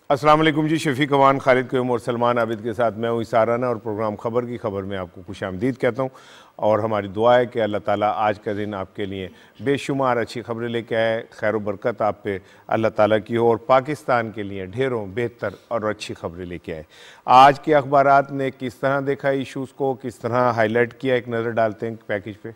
अस्सलाम वालेकुम जी। शफीक अवान, खालिद क़य्यूम और सलमान आबिद के साथ मैं हूँ इसाराना और प्रोग्राम खबर की खबर में आपको खुशामदीद कहता हूँ। और हमारी दुआ है कि अल्लाह ताला आज का दिन आपके लिए बेशुमार अच्छी खबरें लेके आए, खैर व बरकत आप पे अल्लाह ताला की हो और पाकिस्तान के लिए ढेरों बेहतर और अच्छी खबरें लेके आए। आज के अखबारात ने किस तरह देखा इशूज़ को, किस तरह हाईलाइट किया, एक नज़र डालते हैं पैकेज पे।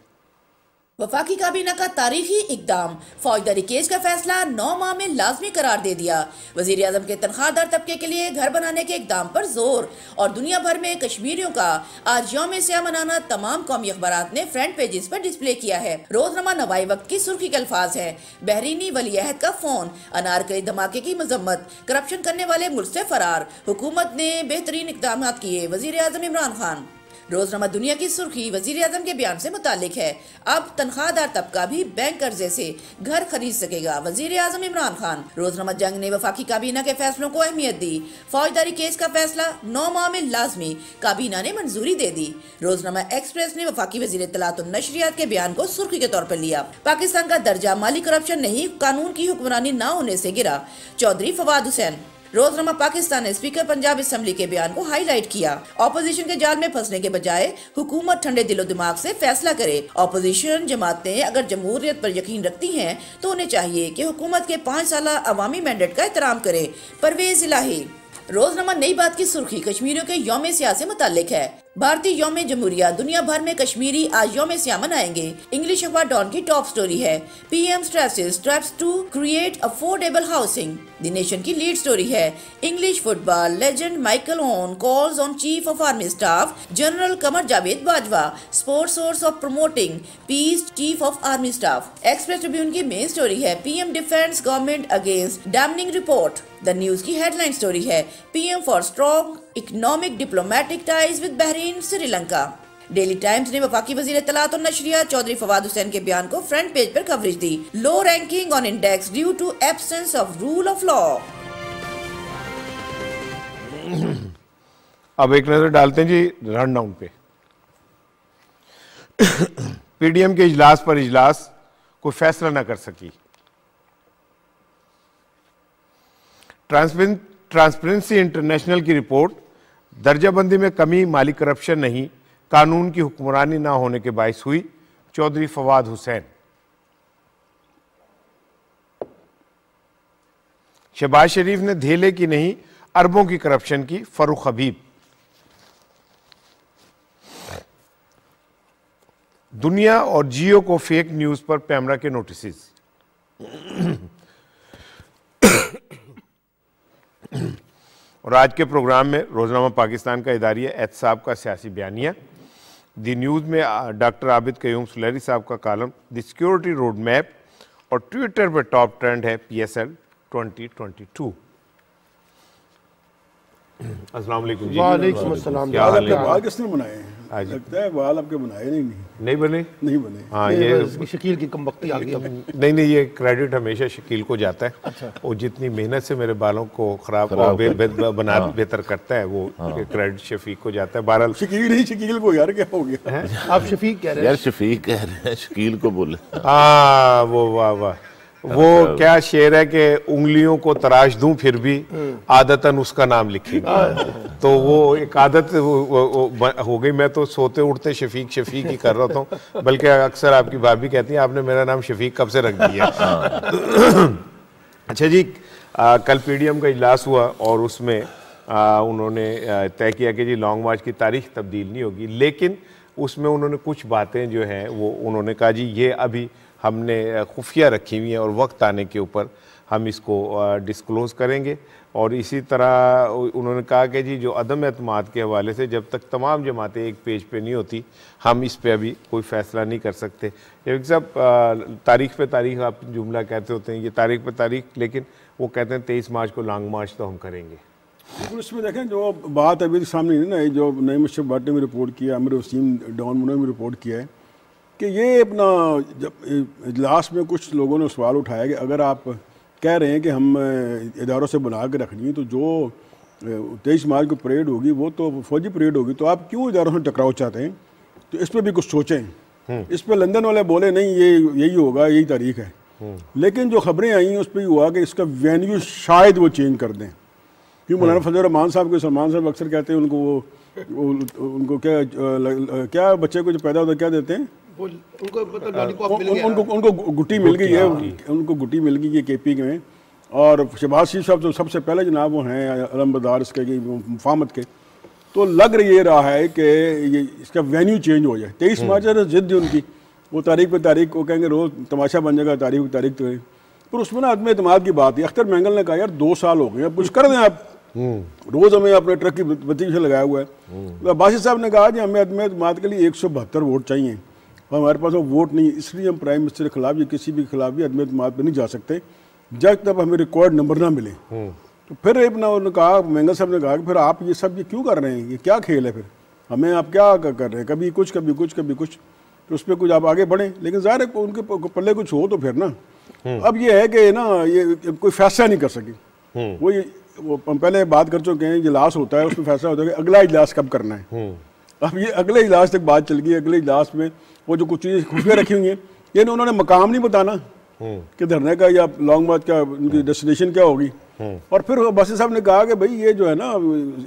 वफाकी काबीना का तारीखी इकदाम, फौजदारी केस का फैसला 9 माह में लाजमी करार दे दिया। वजीर आजम के तनख्वाहदार तबके के लिए घर बनाने के इकदाम पर जोर। और दुनिया भर में कश्मीरियों का आज यौम सियाह मनाना तमाम कौमी अखबारात ने फ्रंट पेजेस पर डिस्प्ले किया है। रोजनामा नवाई वक्त की सुर्खी के अल्फाज है, बहरीनी वली अहद का फोन, अनारकली धमाके की मजम्मत, करप्शन करने वाले मुल्क से फरार, हुकूमत ने बेहतरीन इकदाम किए, वजीर आजम इमरान खान। रोजनामा दुनिया की सुर्खी वजीर आजम के बयान से मुतालिक है, अब तनख्वाहदार तबका भी बैंक कर्जे से घर खरीद सकेगा, वजीर आजम इमरान खान। रोजनामा जंग ने वफाकी काबीना के फैसलों को अहमियत दी, फौजदारी केस का फैसला 9 माह में लाजमी, काबीना ने मंजूरी दे दी। रोजनामा एक्सप्रेस ने वफाकी वजीर इत्तलात और नशरियात के बयान को सुर्खी के तौर पर लिया। पाकिस्तान का दर्जा माली करप्शन नहीं, कानून की हुक्मरानी न होने से गिरा, चौधरी फवाद हुसैन। रोजनामा पाकिस्तान ने स्पीकर पंजाब असेंबली के बयान को हाईलाइट किया, ऑपोजिशन के जाल में फंसने के बजाय हुकूमत ठंडे दिलो दिमाग से फैसला करे। ऑपोजिशन जमातें अगर जमहूरियत पर यकीन रखती हैं तो उन्हें चाहिए कि हुकूमत के 5 साल अवामी मैंडेट का एहतराम करे, परवेज इलाही। रोजनामा नई बात की सुर्खी कश्मीरियों के यौम सियाह से मुताल्लिक है, भारतीय यौम जमहूरिया, दुनिया भर में कश्मीरी आज यौम सियाह मनाएंगे। इंग्लिश अखबार डॉन की टॉप स्टोरी है, PM stresses steps to create affordable housing. The Nation की लीड स्टोरी है, English football legend Michael Owen calls on chief of army staff general Qamar Javed Bajwa, sports source of promoting peace chief of army staff. Express Tribune की main story है, PM defence government against damning report. The News की headline story है, PM for strong economic diplomatic ties with Bahrain Sri Lanka. Daily times ने वफाकी वजीर इत्तलात और नशरियात चौधरी फवाद हुसैन के बयान को फ्रंट पेज पर कवरेज दी, low ranking on index due to absence of rule of law. अब एक नजर डालते हैं जी रनडाउन पे। पीडीएम के इजलास पर इजलास कोई फैसला ना कर सकी। ट्रांसपेरेंसी इंटरनेशनल की रिपोर्ट, दर्जाबंदी में कमी माली करप्शन नहीं, कानून की हुक्मरानी ना होने के बायस हुई, चौधरी फवाद हुसैन। शहबाज शरीफ ने धेले की नहीं अरबों की करप्शन की, फरूख हबीब। दुनिया और जियो को फेक न्यूज पर पैमरा के नोटिस। और आज के प्रोग्राम में रोजनामा पाकिस्तान का इदारिया एहतसाब का सियासी बयानिया, दी न्यूज़ में डॉक्टर आबिद क़य्यूम सुलहरी साहब का कालम, द सिक्योरिटी रोड मैप, और ट्विटर पर टॉप ट्रेंड है PSL 2022। अस्सलाम वालेकुम जी। वालेकुम अस्सलाम। क्या हाल है? बाल किसने बनाए हैं? लगता है बाल आपके बनाए नहीं बने। नहीं बने। हाँ, ये शकील की कमबख्ती आ गई। नहीं, ये क्रेडिट हमेशा शकील को जाता है। अच्छा। वो जितनी मेहनत से मेरे बालों को खराब बना बेहतर करता है, वो क्रेडिट शफीक को जाता है। बहरहाल शकील नहीं, शकील को यार क्या हो गया? आप शफीक कह रहे हैं? यार शफीक कह रहे हैं, शकील को बोले। हाँ, वो वाह वाह, वो क्या शेर है कि उंगलियों को तराश दूं फिर भी आदतन उसका नाम लिखेंगे। तो वो एक आदत हो गई। मैं तो सोते उठते शफीक शफीक ही कर रहा था, बल्कि अक्सर आपकी भाभी कहती है आपने मेरा नाम शफीक कब से रख दिया। अच्छा जी, कल पीडीएम का इजलास हुआ और उसमें उन्होंने तय किया कि जी लॉन्ग मार्च की तारीख तब्दील नहीं होगी, लेकिन उसमें उन्होंने कुछ बातें जो हैं वो उन्होंने कहा जी ये अभी हमने खुफिया रखी हुई हैं और वक्त आने के ऊपर हम इसको डिस्क्लोज़ करेंगे। और इसी तरह उन्होंने कहा कि जी जो अदम एतमाद के हवाले से जब तक तमाम जमातें एक पेज पे नहीं होती हम इस पे अभी कोई फ़ैसला नहीं कर सकते। एक सब तारीख पे तारीख आप जुमला कहते होते हैं, ये तारीख पे तारीख, लेकिन वो कहते हैं 23 मार्च को लॉन्ग मार्च तो हम करेंगे। बिल्कुल। इसमें देखें जो बात अभी सामने नहीं ना, जो नईम अशरफ भट्ट ने भी रिपोर्ट किया, अमीर वसीम डॉन मुन्ना ने भी रिपोर्ट किया है कि ये अपना जब इजलास में कुछ लोगों ने सवाल उठाया कि अगर आप कह रहे हैं कि हम इदारों से बना के रखनी है, तो जो 23 मार्च को परेड होगी वो तो फौजी परेड होगी, तो आप क्यों इदारों से टकराव चाहते हैं? तो इस पर भी कुछ सोचें। इस पर लंदन वाले बोले नहीं ये यही होगा, यही तारीख है, लेकिन जो खबरें आई हैं उस पर हुआ कि इसका वेन्यू शायद वो चेंज कर दें। क्यों मौलाना फजल रहमान साहब को सलमान साहब अक्सर कहते हैं उनको क्या बच्चे को जो पैदा होता है क्या देते हैं, उनको गुट्टी मिल गई है, उनको गुट्टी मिल गई है केपी में। और शहबाज शरीफ साहब तो सबसे पहले जनाब वो हैं अलमबरदार इसके मुफाहमत के, तो लग ये रहा है कि ये इसका वेन्यू चेंज हो जाए। 23 मार्च जिद उनकी, वो तारीख पे तारीख वो कहेंगे रोज़ तमाशा बन जाएगा, तारीख पे तारीख तो है। पर उसमें ना आदम एतमाद की बात है। अख्तर मैंगल ने कहा यार 2 साल हो गए, अब कुछ कर दें आप, रोज़ हमें अपने ट्रक की बत्ती से लगाया हुआ है। तो बासित साहब ने कहा कि हमें आदम एतमाद के लिए 172 वोट चाहिए, हमारे पास वो वोट नहीं, इसलिए हम प्राइम मिनिस्टर के खिलाफ या किसी भी खिलाफ भी आदम एतमाद पर नहीं जा सकते जब तक हमें रिकॉर्ड नंबर ना मिले। तो फिर अपना उन्होंने कहा, मैंगल साहब ने कहा कि फिर आप ये सब ये क्यों कर रहे हैं, ये क्या खेल है, फिर हमें आप क्या कर रहे हैं, कभी कुछ कभी कुछ कभी कुछ, तो उस पर कुछ आप आगे बढ़ें। लेकिन ज़ाहिर है उनके पल्ले कुछ हो तो फिर ना, अब ये है कि ना ये कोई फैसला नहीं कर सकी। वो पहले बात कर चुके हैं, इजलास होता है उसमें फैसला होता है कि अगला इजलास कब करना है। अब ये अगले इजलास तक बात चल गई, अगले इजलास में वो जो कुछ चीज़ें खुफिया रखी हुई हैं, ये उन्होंने मकाम नहीं बताना कि धरने का या लॉन्ग मार्च का उनकी डेस्टिनेशन क्या होगी। और फिर बासित साहब ने कहा कि भाई ये जो है ना,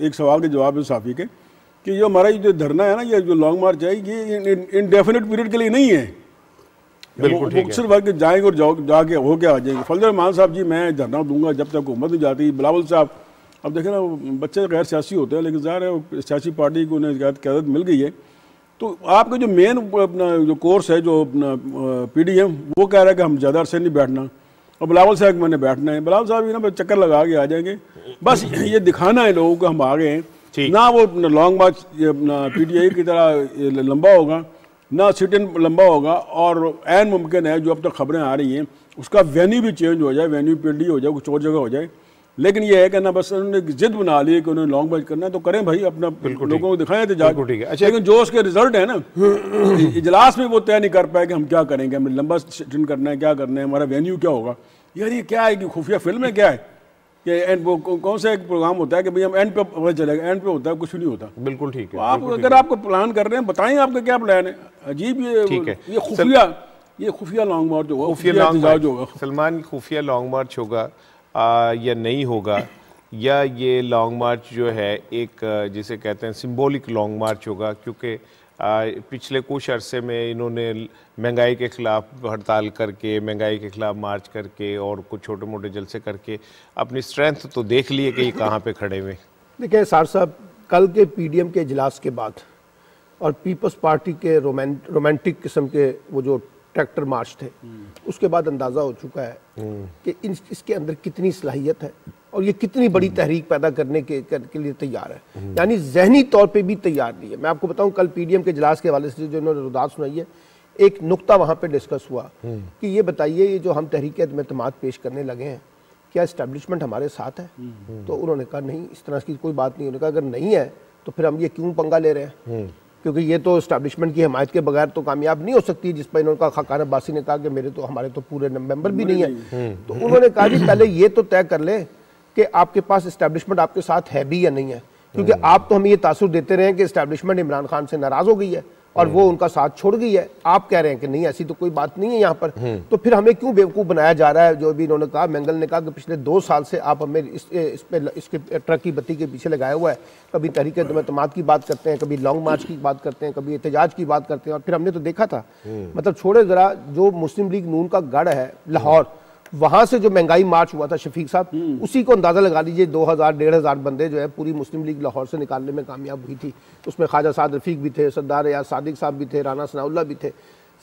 एक सवाल के जवाब है साफ़ी के कि जो हमारा जो धरना है ना, ये जो लॉन्ग मार्च है ये इनडेफिनेट पीरियड के लिए नहीं है, बिल्कुल सिर्फ जाएंगे और जाके हो के आ जाएंगे। फजल रहमान साहब जी मैं धरना दूंगा जब तक हुकूमत नहीं जाती। बिलावल साहब, अब देखें ना बच्चे गैर सियासी होते हैं, लेकिन ज़ाहिर है सियासी पार्टी को उन्हें क़यादत मिल गई है। तो आपका जो मेन अपना जो कोर्स है, जो अपना PDM, वो कह रहा है कि हम ज़्यादा अरसे नहीं बैठना, और बिलावल साहब मैंने बैठना है। बिलावल साहब ना चक्कर लगा के आ जाएंगे, बस ये दिखाना है लोगों को हम आ गए हैं। ना वो लॉन्ग मार्च अपना PTI की तरह लंबा होगा, ना सिट इन लंबा होगा, और ऐन मुमकिन है जो अब तक खबरें आ रही हैं उसका वेन्यू भी चेंज हो जाए, वेन्यू PD हो जाए, कुछ और जगह हो जाए। लेकिन ये है कि ना बस उन्होंने जिद बना ली कि उन्होंने लॉन्ग मार्च करना है, तो करें भाई, अपना लोगों को दिखाएं तो जाके। अच्छा, लेकिन जो उसके रिजल्ट है ना, इजलास में वो तय नहीं कर पाए कि हम क्या करेंगे, हमें लंबा सिटिंग करना है, क्या करना है, हमारा वेन्यू क्या होगा। यार ये क्या है कि खुफिया फिल्म है क्या है कि एंड वो कौन सा एक प्रोग्राम होता है कि भाई हम एंड पे पता चलेगा, एंड पे होता है कुछ नहीं होता। बिल्कुल ठीक है। आप अगर आपको प्लान कर रहे हैं बताएं आपका क्या प्लान है। अजीब ये खुफिया लॉन्ग मार्च होगा, खुफिया होगा। सलमान, खुफिया लॉन्ग मार्च होगा या नहीं होगा, या ये लॉन्ग मार्च जो है एक जिसे कहते हैं सिंबॉलिक लॉन्ग मार्च होगा, क्योंकि पिछले कुछ अरसे में इन्होंने महंगाई के ख़िलाफ़ हड़ताल करके, महंगाई के ख़िलाफ़ मार्च करके और कुछ छोटे मोटे जलसे करके अपनी स्ट्रेंथ तो देख लिए कि ये कहाँ पे खड़े हुए। देखिए सार साहब, कल के PDM के इजलास के बाद और पीपल्स पार्टी के रोमांटिक किस्म के वो जो ट्रैक्टर मार्च थे, उसके बाद अंदाज़ा हो चुका है कि इसके अंदर कितनी सलाहियत है और ये कितनी बड़ी तहरीक पैदा करने के लिए तैयार है, यानी जहनी तौर पे भी तैयार नहीं है। मैं आपको बताऊं, कल PDM के इजलास के हवाले से जो इन्होंने रुदात सुनाई है, एक नुक्ता वहाँ पे डिस्कस हुआ कि ये बताइए ये जो हम तहरीक एतमाद पेश करने लगे हैं, क्या इस्टेब्लिशमेंट हमारे साथ है? तो उन्होंने कहा नहीं, इस तरह की कोई बात नहीं। उन्होंने कहा अगर नहीं है तो फिर हम ये क्यों पंगा ले रहे हैं, क्योंकि ये तो इस्टेब्लिशमेंट की हमायत के बगैर तो कामयाब नहीं हो सकती, जिस पर इन्होंने कहा, खाकान अब्बासी ने कहा कि हमारे तो पूरे मेंबर भी नहीं है। तो उन्होंने कहा जी पहले ये तो तय कर ले कि आपके पास इस्टेब्लिशमेंट आपके साथ है भी या नहीं है, क्योंकि आप तो हमें ये तासुर देते रहे कि इस्टेब्लिशमेंट इमरान खान से नाराज हो गई है और वो उनका साथ छोड़ गई है। आप कह रहे हैं कि नहीं, ऐसी तो कोई बात नहीं है यहाँ पर, तो फिर हमें क्यों बेवकूफ़ बनाया जा रहा है? जो भी इन्होंने कहा, मैंगल ने कहा कि पिछले 2 साल से आप हमें इसके ट्रक की बत्ती के पीछे लगाया हुआ है। कभी तहरीक एतमाद की बात करते हैं, कभी लॉन्ग मार्च की बात करते हैं, कभी एहतजाज की बात करते हैं, और फिर हमने तो देखा था, मतलब छोड़े ज़रा, जो मुस्लिम लीग नून का गढ़ है लाहौर, वहां से जो महंगाई मार्च हुआ था शफीक साहब, उसी को अंदाजा लगा लीजिए, 2000-1500 बंदे जो है पूरी मुस्लिम लीग लाहौर से निकालने में कामयाब हुई थी। उसमें ख्वाजा साद रफीक भी थे, सरदार याद सादिक साहब भी थे, राना सनाउल्ला भी थे।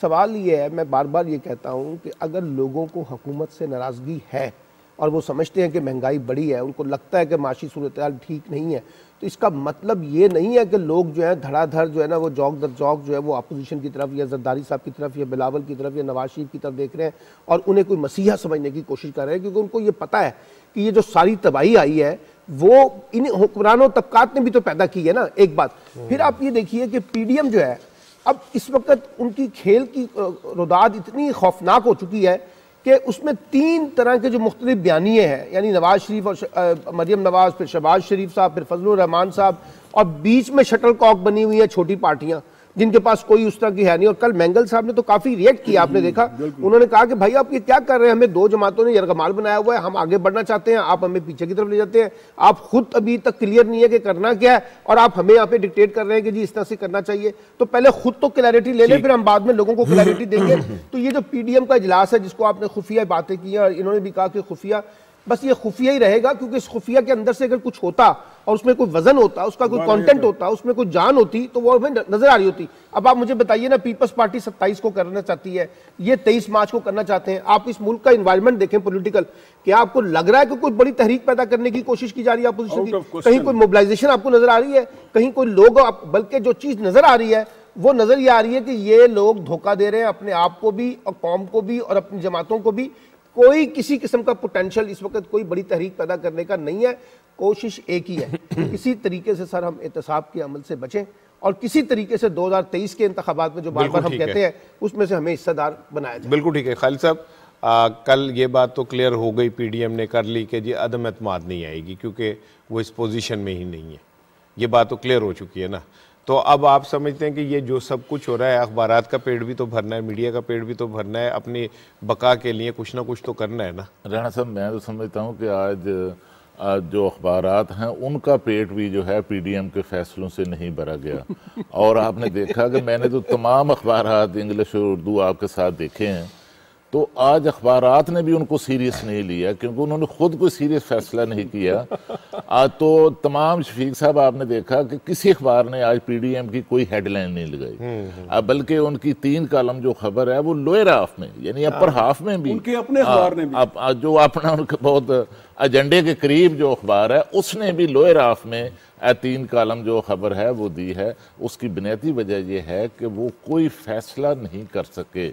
सवाल ये है, मैं बार बार ये कहता हूँ कि अगर लोगों को हुकूमत से नाराज़गी है और वो समझते हैं कि महंगाई बढ़ी है, उनको लगता है कि माशी सूरत हाल ठीक नहीं है, तो इसका मतलब ये नहीं है कि लोग जो है धड़ाधड़ जो है ना वो जौक दर जौक जो है वो अपोजिशन की तरफ या जरदारी साहब की तरफ या बिलावल की तरफ या नवाज शरीफ की तरफ देख रहे हैं और उन्हें कोई मसीहा समझने की कोशिश कर रहे हैं, क्योंकि उनको ये पता है कि ये जो सारी तबाही आई है वो इन हुक्मरानों तबकात ने भी तो पैदा की है ना, एक बात। फिर आप ये देखिए कि PDM जो है अब इस वक्त उनकी खेल की रुदाद इतनी खौफनाक हो चुकी है कि उसमें 3 तरह के जो मुख्तलिफ बयानिए हैं, यानी नवाज शरीफ और मरियम नवाज, फिर शहबाज शरीफ साहब, फिर फजलुर रहमान साहब, और बीच में शटल कॉक बनी हुई है छोटी पार्टियां। जिनके पास कोई उस तरह की है नहीं। और कल मैंगल साहब ने तो काफी रिएक्ट किया, आपने देखा, उन्होंने कहा कि भाई आप ये क्या कर रहे हैं, हमें दो जमातों ने यरगमाल बनाया हुआ है, हम आगे बढ़ना चाहते हैं, आप हमें पीछे की तरफ ले जाते हैं, आप खुद अभी तक क्लियर नहीं है कि करना क्या है और आप हमें यहाँ पे डिक्टेट कर रहे हैं कि जी इस तरह से करना चाहिए। तो पहले खुद तो क्लैरिटी ले लें, फिर हम बाद में लोगों को क्लैरिटी देंगे। तो ये जो पीडीएम का इजलास है जिसको आपने खुफिया बातें की हैं, और इन्होंने भी कहा कि खुफिया, बस ये खुफिया ही रहेगा, क्योंकि इस खुफिया के अंदर से अगर कुछ होता और उसमें कोई वजन होता, उसका कोई कंटेंट होता, उसमें कोई जान होती, तो वो हमें नजर आ रही होती। अब आप मुझे बताइए ना, पीपल्स पार्टी 27 को करना चाहती है, ये 23 मार्च को करना चाहते हैं। आप इस मुल्क का एनवायरनमेंट देखें पॉलिटिकल, क्या आपको लग रहा है कि कोई बड़ी तहरीक पैदा करने की कोशिश की जा रही है अपोजिशन की? कहीं कोई मोबिलाइजेशन आपको नजर आ रही है? कहीं कोई लोग, बल्कि जो चीज नजर आ रही है वो नजर ये आ रही है कि ये लोग धोखा दे रहे हैं अपने आप को भी और कौम को भी और अपनी जमातों को भी। कोई किसी किस्म का पोटेंशियल इस वक्त कोई बड़ी तहरीक पैदा करने का नहीं है। कोशिश एक ही है, किसी तरीके से सर हम एहतसाब के अमल से बचें और किसी तरीके से 2023 के इंतखाबात में जो बार बार हम कहते हैं उसमें से हमें हिस्सेदार बनाया जाए। बिल्कुल ठीक है खालिद साहब। कल ये बात तो क्लियर हो गई, पीडीएम ने कर ली कि जी अदम एतमाद नहीं आएगी क्योंकि वो इस पोजीशन में ही नहीं है, ये बात तो क्लियर हो चुकी है ना। तो अब आप समझते हैं कि ये जो सब कुछ हो रहा है, अखबारात का पेट भी तो भरना है, मीडिया का पेट भी तो भरना है, अपनी बका के लिए कुछ ना कुछ तो करना है ना। राणा साहब, मैं तो समझता हूँ कि आज जो अखबारात हैं उनका पेट भी जो है पीडीएम के फैसलों से नहीं भरा गया। और आपने देखा कि मैंने तो तमाम अखबारात इंग्लिश और उर्दू आपके साथ देखे हैं, तो आज अखबारात ने भी उनको सीरियस नहीं लिया क्योंकि उन्होंने खुद कोई सीरियस फैसला नहीं किया। आज तो तमाम, शफीक साहब आपने देखा कि किसी अखबार ने आज पीडीएम की कोई हेडलाइन नहीं लगाई, अब बल्कि उनकी 3 कॉलम जो खबर है वो लोअर हाफ में यानी अपर हाफ में भी उनके अपने अखबार ने भी जो अपना उनके बहुत एजेंडे के करीब जो अखबार है उसने भी लोअर हाफ में 3 कॉलम जो खबर है वो दी है। उसकी बुनियादी वजह यह है कि वो कोई फैसला नहीं कर सके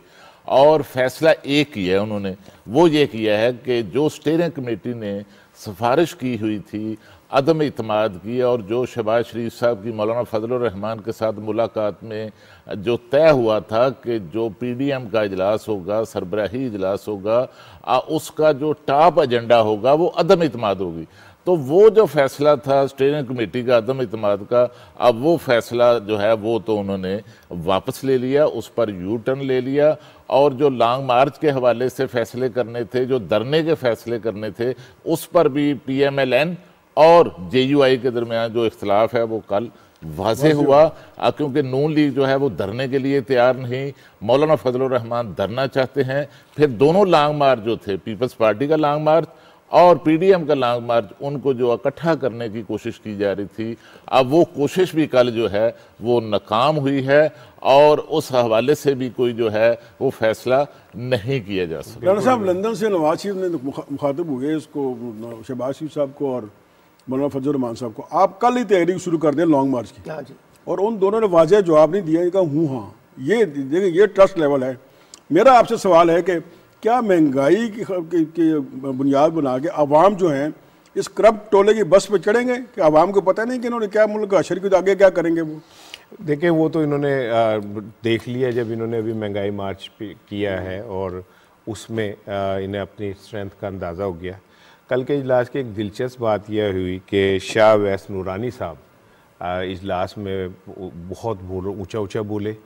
और फैसला एक ही है उन्होंने, वो ये किया है कि जो स्टीयरिंग कमेटी ने सिफारिश की हुई थी अदम इत्माद की और जो शहबाज शरीफ साहब की मौलाना फजलुर रहमान के साथ मुलाकात में जो तय हुआ था कि जो पीडीएम का इजलास होगा, सरबराही इजलास होगा, उसका जो टॉप एजेंडा होगा वो अदम इत्माद होगी। तो वो जो फैसला था स्टीयरिंग कमेटी का अदम इत्माद का, अब वो फैसला जो है वो तो उन्होंने वापस ले लिया, उस पर यू टर्न ले लिया। और जो लॉन्ग मार्च के हवाले से फैसले करने थे, जो धरने के फैसले करने थे, उस पर भी पीएमएलएन और जेयूआई के दरमियान जो इख्तलाफ है वो कल वाज़ेह हुआ, क्योंकि नून लीग जो है वो धरने के लिए तैयार नहीं, मौलाना फजलुर रहमान धरना चाहते हैं। फिर दोनों लॉन्ग मार्च जो थे, पीपल्स पार्टी का लॉन्ग मार्च और पीडीएम का लॉन्ग मार्च, उनको जो इकट्ठा करने की कोशिश की जा रही थी, अब वो कोशिश भी कल जो है वो नाकाम हुई है और उस हवाले से भी कोई जो है वो फैसला नहीं किया जा सकता। डॉक्टर साहब, लंदन से नवाज शरीफ ने मुखातिब हुए इसको, शहबाज शरीफ साहब को और मौलाना फजलुर रहमान साहब को, आप कल ही तैयारी शुरू कर दें लॉन्ग मार्च की। और उन दोनों ने वाज़ेह जवाब नहीं दिया, इनका हूँ हाँ, ये देखिए ये ट्रस्ट लेवल है। मेरा आपसे सवाल है कि क्या महंगाई की बुनियाद बना के आवाम जो हैं इस करप्ट टोले की बस पे चढ़ेंगे कि आवाम को पता नहीं कि इन्होंने क्या मुल्क का हशर, आगे क्या करेंगे वो? देखिए वो तो इन्होंने देख लिया जब इन्होंने अभी महंगाई मार्च किया है और उसमें इन्हें अपनी स्ट्रेंथ का अंदाज़ा हो गया। कल के इजलास की एक दिलचस्प बात यह हुई कि शाह वैस नूरानी साहब इजलास में बहुत ऊंचा बोले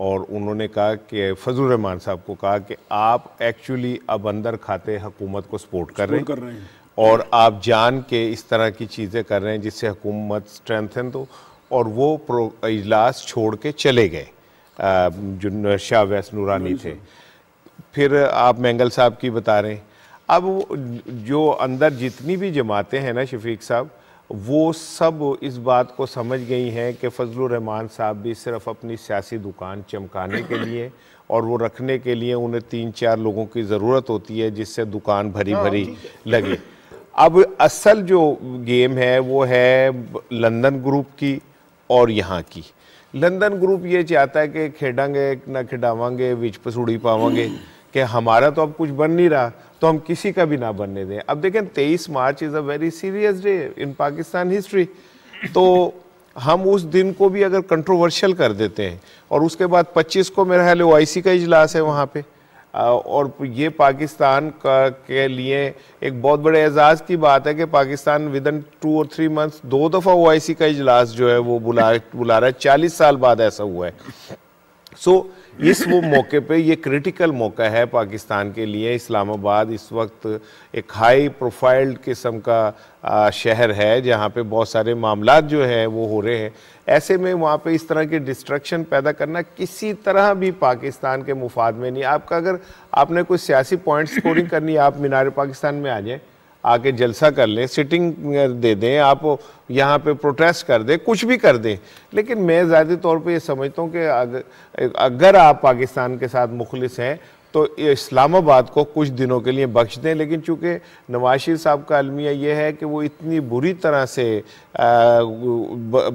और उन्होंने कहा कि फजलुर रहमान साहब को कहा कि आप एक्चुअली अब अंदर खाते हुकूमत को सपोर्ट कर रहे हैं और आप जान के इस तरह की चीज़ें कर रहे हैं जिससे हुकूमत स्ट्रेंथन तो, और वो इजलास छोड़ के चले गए जो शाह वैस नूरानी थे। फिर आप मैंगल साहब की बता रहे हैं। अब जो अंदर जितनी भी जमातें हैं ना शफीक साहब, वो सब इस बात को समझ गई हैं कि फजलुर रहमान साहब भी सिर्फ अपनी सियासी दुकान चमकाने के लिए और वो रखने के लिए उन्हें 3-4 लोगों की ज़रूरत होती है जिससे दुकान भरी भरी लगे। अब असल जो गेम है वो है लंदन ग्रुप की और यहाँ की। लंदन ग्रुप ये चाहता है कि खेडांगे ना खिडावांगे विच पसूड़ी पावांगे, कि हमारा तो अब कुछ बन नहीं रहा तो हम किसी का भी ना बनने दें। अब देखें 23 March is a very serious day in Pakistan history, तो हम उस दिन को भी अगर कंट्रोवर्शियल कर देते हैं और उसके बाद 25 को मेरा ख्याल OIC का इजलास है वहाँ पे, और ये पाकिस्तान के लिए एक बहुत बड़े एजाज़ की बात है कि पाकिस्तान विदिन 2 और 3 मंथ्स 2 दफ़ा OIC का इजलास जो है वो बुला रहा है। 40 साल बाद ऐसा हुआ है। इस वो मौके पे ये क्रिटिकल मौका है पाकिस्तान के लिए। इस्लामाबाद इस वक्त एक हाई प्रोफाइल किस्म का शहर है जहाँ पे बहुत सारे मामलात जो है वो हो रहे हैं। ऐसे में वहाँ पे इस तरह की डिस्ट्रक्शन पैदा करना किसी तरह भी पाकिस्तान के मुफाद में नहीं। आपका अगर आपने कोई सियासी पॉइंट स्कोरिंग करनी है, आप मीनार पाकिस्तान में आ जाएं, आके जलसा कर लें, सिटिंग दे दें, आप यहाँ पे प्रोटेस्ट कर दें, कुछ भी कर दें। लेकिन मैं ज़ाती तौर पे ये समझता हूँ कि अगर आप पाकिस्तान के साथ मुखलिस हैं तो इस्लामाबाद को कुछ दिनों के लिए बख्श दें। लेकिन चूँकि नवाज शरीफ साहब का अलमिया ये है कि वो इतनी बुरी तरह से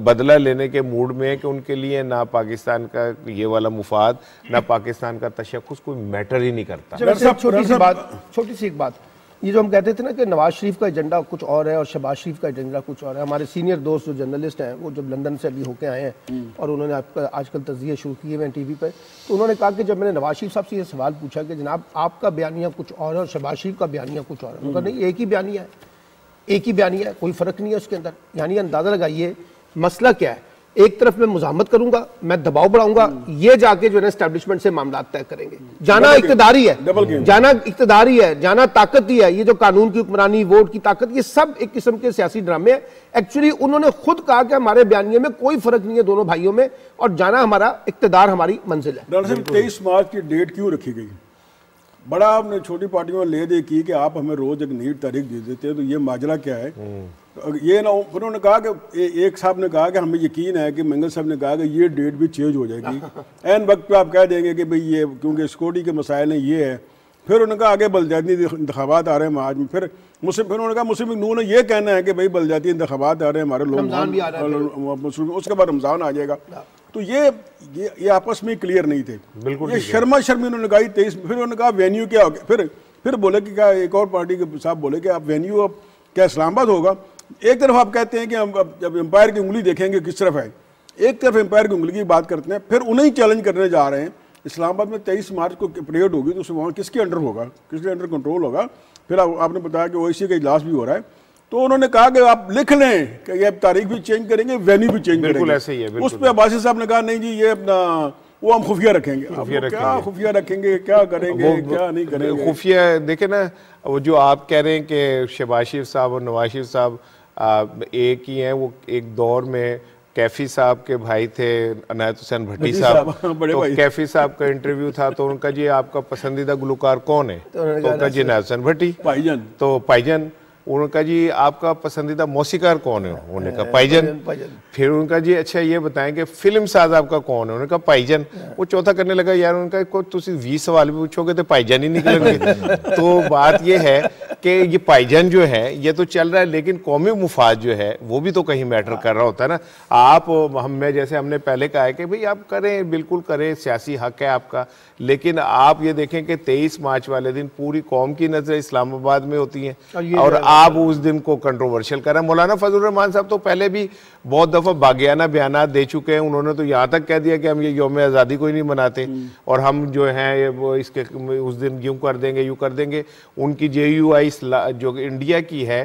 बदला लेने के मूड में है कि उनके लिए ना पाकिस्तान का ये वाला मुफाद, ना पाकिस्तान का तशख्खुस कोई मैटर ही नहीं करता। छोटी सी एक बात, ये जो हम कहते थे ना कि नवाज शरीफ का एजेंडा कुछ और है और शहबाज शरीफ का एजेंडा कुछ और है। हमारे सीनियर दोस्त जो जर्नलिस्ट हैं वो जब लंदन से अभी होके आए हैं और उन्होंने आपका आजकल तज़किये शुरू किए हुए हैं टीवी पे, तो उन्होंने कहा कि जब मैंने नवाज शरीफ साहब से ये सवाल पूछा कि जनाब आपका बयानिया कुछ और है और शहबाज शरीफ का बयानिया कुछ और है, उन्होंने कहा नहीं एक ही बयानिया है, एक ही बयानिया है, कोई फ़र्क नहीं है उसके अंदर। यानी अंदाज़ा लगाइए मसला क्या है। एक तरफ मैं मुज़ाहमत करूंगा, मैं दबाव बढ़ाऊंगा, ये जाके जो है एस्टैब्लिशमेंट से मामला तय करेंगे। जाना इक़्तिदारी है, जाना इक़्तिदारी है, जाना ताकत ही है। ये जो कानून की हुक्मरानी, वोट की ताकत, ये सब एक किस्म के सियासी ड्रामे हैं। एक्चुअली उन्होंने खुद कहा कि हमारे बयानिए में कोई फर्क नहीं है दोनों भाइयों में, और जाना हमारा इक़्तिदार हमारी मंजिल है। 23 मार्च की डेट क्यों रखी गई? बड़ा आपने छोटी पार्टियों में ले दे की कि आप हमें रोज एक नई तारीख दे देते हैं, तो ये माजरा क्या है? ये ना उन्होंने कहा कि एक साहब ने कहा कि हमें यकीन है कि मंगल साहब ने कहा कि ये डेट भी चेंज हो जाएगी एन वक्त पे आप कह देंगे कि भाई ये क्योंकि सिक्योरिटी के मसाइल हैं ये है। फिर उन्होंने कहा आगे बलदियाती इंतखाबात आ रहे हैं मार्च में। फिर उन्होंने कहा मुस्लिम लीग ने ये कहना है कि भाई बलदियाती इंतखाबात आ रहे हैं, हमारे लोग, उसके बाद रमज़ान आ जाएगा। तो ये आपस में क्लियर नहीं थे, बिल्कुल। ये शर्मा शर्मी उन्होंने कहा 23। फिर उन्होंने कहा वेन्यू क्या होगा, फिर बोले कि क्या, एक और पार्टी के साहब बोले कि आप वेन्यू अब क्या इस्लामाबाद होगा। एक तरफ आप कहते हैं कि हम जब एम्पायर की उंगली देखेंगे किस तरफ है, एक तरफ एम्पायर की उंगली की बात करते हैं, फिर उन्हें चैलेंज करने जा रहे हैं। इस्लामाबाद में 23 मार्च को परेड होगी तो उसमें वहाँ किसके अंडर होगा, किसके अंडर कंट्रोल होगा? फिर आपने बताया कि OIC का इजलास भी हो रहा है, तो उन्होंने कहा कि आप लिख लें कि ये तारीख भी चेंज करेंगे, वेन्यू भी चेंज करेंगे। ऐसे ही है। उस पर अब्बासी साहब ने कहा नहीं जी ये अपना वो हम खुफिया रखेंगे। क्या खुफिया रखेंगे, क्या करेंगे, क्या नहीं करेंगे? खुफिया देखे ना, वो जो आप कह रहे हैं कि शहबाज शरीफ साहब और नवाज शरीफ साहब एक ही हैं। वो एक दौर में कैफी साहब के भाई थे अनायत हुसैन भट्टी साहब, तो कैफी साहब का इंटरव्यू था तो उनका जी आपका पसंदीदा गुलकार कौन है, तो उनका जी अनायत हुसैन भट्टी भाईजान। तो भाईजान उनका जी आपका पसंदीदा मौसीकार कौन है, उन्होंने कहा भाईजान। फिर उनका जी अच्छा ये बताएं कि फिल्म साज आपका कौन है, उन्होंने कहा भाईजान। वो चौथा करने लगा यार उनका को तुसी 20 सवाल भी पूछोगे तो भाईजान ही निकलेंगे। तो बात ये है कि ये भाईजान जो है ये तो चल रहा है, लेकिन कौमी मुफाद जो है वो भी तो कहीं मैटर कर रहा होता है ना। आप हमें जैसे हमने पहले कहा है कि भाई आप करें, बिल्कुल करें, सियासी हक है आपका, लेकिन आप ये देखें कि 23 मार्च वाले दिन पूरी कौम की नजर इस्लामाबाद में होती है और आप उस दिन को कंट्रोवर्शियल कर रहे हैं। मौलाना फजल रहमान साहब तो पहले भी बहुत दफा बागियाना बयानात दे चुके हैं। उन्होंने तो यहाँ तक कह दिया कि हम ये यौम आज़ादी को ही नहीं मनाते और हम जो हैं वो इसके उस दिन यूँ कर देंगे, यूँ कर देंगे। उनकी JUI जो इंडिया की है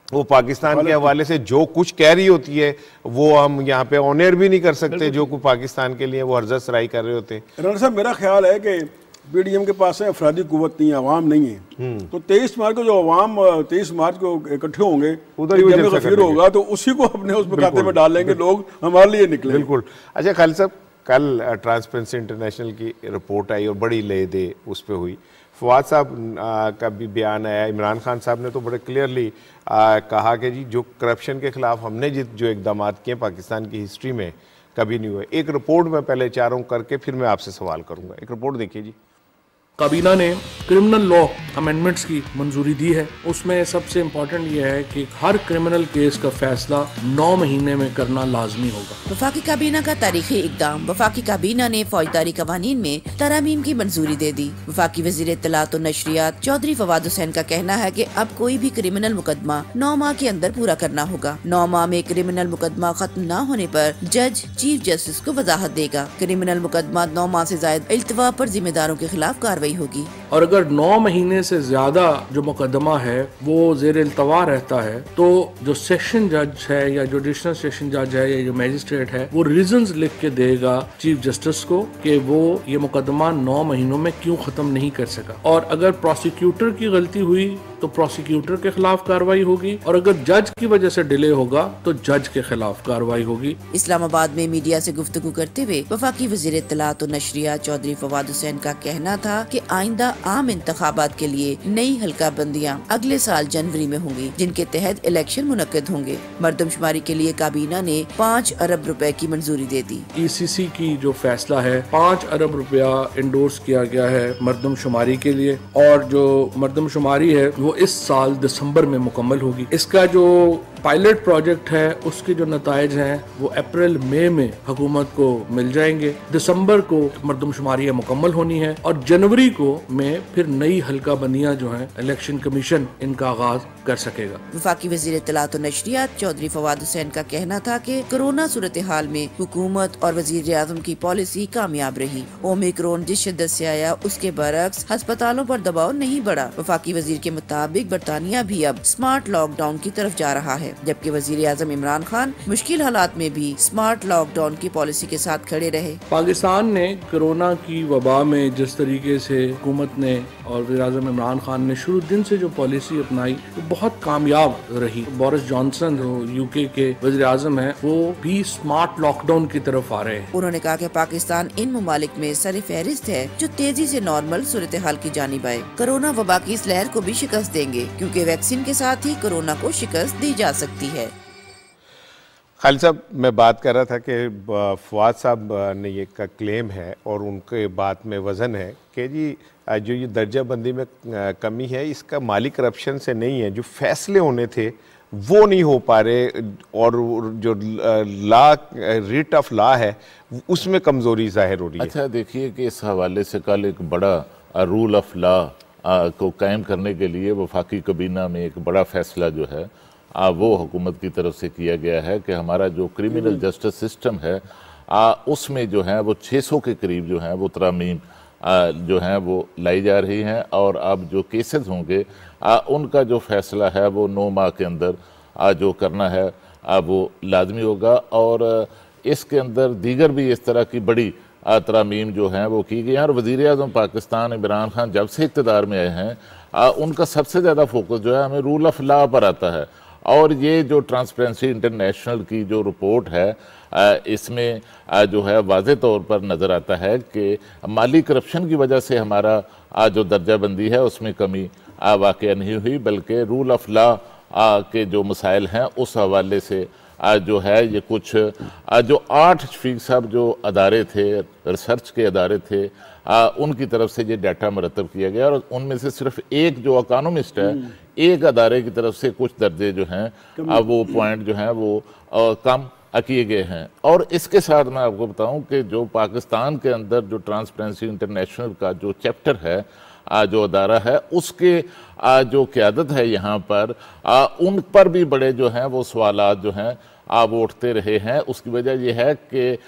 वो पाकिस्तान के हवाले से जो कुछ कह रही होती है वो हम यहाँ पे ऑनर भी नहीं कर सकते, जो कुछ पाकिस्तान के लिए वो हर्जत सराई कर रहे होते हैं। राना साहब मेरा ख्याल है कि PDM के पास है अफरादी कुव्वत नहीं है, अवाम नहीं है, तो 23 मार्च को जो अवाम 23 मार्च को इकट्ठे होंगे उधर होगा तो उसी को अपने उसमें खाते में डाल लेंगे लोग, हमारे लिए निकले। बिल्कुल। अच्छा खालिद साहब, कल ट्रांसपेरेंसी इंटरनेशनल की रिपोर्ट आई और बड़ी ले दे उस पर हुई। फवाद साहब का भी बयान आया, इमरान खान साहब ने तो बड़े क्लियरली कहा कि जी जो करप्शन के खिलाफ हमने जो इकदाम किए पाकिस्तान की हिस्ट्री में कभी नहीं हुए। एक रिपोर्ट मैं पहले चारों करके फिर मैं आपसे सवाल करूंगा। एक रिपोर्ट देखिए जी। काबीना ने क्रिमिनल लॉ अमेंडमेंट्स की मंजूरी दी है। उसमें सबसे इम्पोर्टेंट ये है कि हर क्रिमिनल केस का फैसला 9 महीने में करना लाजमी होगा। वफाकी काबीना का तारीखी इकदाम। वफाकी काबीना ने फौजदारी कवानीन में तरामीम की मंजूरी दे दी। वफाकी वजीर इत्तलात और नशरियात चौधरी फवाद हुसैन का कहना है कि अब कोई भी क्रिमिनल मुकदमा 9 माह के अंदर पूरा करना होगा। 9 माह में क्रिमिनल मुकदमा खत्म न होने पर जज चीफ जस्टिस को वजाहत देगा। क्रिमिनल मुकदमा 9 माह से ज्यादा इल्तवा पर जिम्मेदारों के खिलाफ कार्रवाई कार्रवाई होगी। और अगर 9 महीने से ज्यादा जो मुकदमा है वो जेर इल्तवा रहता है तो जो सेशन जज है या जुडिशनल सेशन जज है या जो मैजिस्ट्रेट है वो रीजंस लिख के देगा चीफ जस्टिस को कि वो ये मुकदमा 9 महीनों में क्यों खत्म नहीं कर सका। और अगर प्रोसिक्यूटर की गलती हुई तो प्रोसिक्यूटर के खिलाफ कार्रवाई होगी और अगर जज की वजह से डिले होगा तो जज के खिलाफ कार्रवाई होगी। इस्लामाबाद में मीडिया से गुफ्तगू करते हुए वफाकी वजीर इत्तलात और नशरियात चौधरी फवाद हुसैन का कहना था कि आइंदा आम इंतखाबात के लिए नई हल्का बंदियाँ अगले साल जनवरी में होंगी, जिनके तहत इलेक्शन मुनक्किद होंगे। मर्दमशुमारी के लिए काबीना ने 5 अरब रुपए की मंजूरी दे दी। ECC की जो फैसला है 5 अरब रुपया इंडोर्स किया गया है मर्दमशुमारी के लिए और जो मर्दमशुमारी है वो इस साल दिसंबर में मुकम्मल होगी। इसका जो पायलट प्रोजेक्ट है उसके जो नताइज हैं वो अप्रैल मई में हुकूमत को मिल जाएंगे। दिसंबर को मर्दमशुमारी मुकम्मल होनी है और जनवरी को में फिर नई हल्का बंदियां जो हैं इलेक्शन कमीशन इनका आगाज कर सकेगा। वफाकी वजीर इत्तलात और नशरियात चौधरी फवाद हुसैन का कहना था कि कोरोना सूरत हाल में हुकूमत और वजीर आजम की पॉलिसी कामयाब रही। ओमिक्रॉन जिस शिद्दत से आया उसके बरक्स अस्पतालों पर दबाव नहीं बढ़ा। वफाकी वजीर के मुताबिक बरतानिया भी अब स्मार्ट लॉकडाउन की तरफ जा रहा है, जबकि वजीर आजम इमरान खान मुश्किल हालात में भी स्मार्ट लॉकडाउन की पॉलिसी के साथ खड़े रहे। पाकिस्तान ने कोरोना की वबा में जिस तरीके से हुकूमत ने और वज़ीर आज़म इमरान खान ने शुरू दिन से जो पॉलिसी अपनाई वो बहुत कामयाब रही। बोरिस जॉनसन जो UK के वज़ीर आज़म है वो भी स्मार्ट लॉकडाउन की तरफ आ रहे हैं। उन्होंने कहा कि पाकिस्तान इन ममालिक में सर फहरिस्त है जो तेजी से नॉर्मल सूरत हाल की जानिब आए। कोरोना वबा की इस लहर को भी शिकस्त देंगे क्योंकि वैक्सीन के साथ ही कोरोना को शिकस्त दी जा सकती है। खालिद साहब, मैं बात कर रहा था कि फवाद साहब ने ये का क्लेम है और उनके बात में वज़न है कि जी जो ये दर्जा बंदी में कमी है इसका माली करप्शन से नहीं है, जो फैसले होने थे वो नहीं हो पा रहे और जो लॉ रिट ऑफ लॉ है उसमें कमज़ोरी जाहिर हो रही है। अच्छा देखिए कि इस हवाले से कल एक बड़ा रूल ऑफ लॉ को कायम करने के लिए वफाकी काबीना में एक बड़ा फैसला जो है वो हुकूमत की तरफ से किया गया है कि हमारा जो क्रिमिनल जस्टिस सिस्टम है उसमें जो है वो 600 के करीब जो है वो तरामीम जो हैं वो लाई जा रही हैं और अब जो केसेस होंगे उनका जो फैसला है वो 9 माह के अंदर जो करना है वो लाजमी होगा और इसके अंदर दीगर भी इस तरह की बड़ी तरामीम जो हैं वो की गई हैं। और वज़ीर आज़म पाकिस्तान इमरान खान जब से इक़्तिदार में आए हैं उनका सबसे ज़्यादा फोकस जो है हमें रूल ऑफ लॉ पर आता है और ये जो ट्रांसपेरेंसी इंटरनेशनल की जो रिपोर्ट है इसमें जो है वाज़े तौर पर नज़र आता है कि माली करप्शन की वजह से हमारा जो दर्जा बंदी है उसमें कमी वाक़या नहीं हुई, बल्कि रूल ऑफ लॉ के जो मसाइल हैं उस हवाले से जो है ये कुछ जो 8% जो अदारे थे, रिसर्च के अदारे थे, उनकी तरफ से ये डाटा मरतब किया गया और उनमें से सिर्फ एक जो इकोनॉमिस्ट है एक अदारे की तरफ से कुछ दर्जे जो हैं वो पॉइंट जो हैं वो कम किए गए हैं। और इसके साथ मैं आपको बताऊं कि जो पाकिस्तान के अंदर जो ट्रांसपेरेंसी इंटरनेशनल का जो चैप्टर है जो अदारा है उसके जो क़यादत है यहाँ पर उन पर भी बड़े जो हैं वो सवालात जो हैं वो उठते रहे हैं। उसकी वजह यह है कि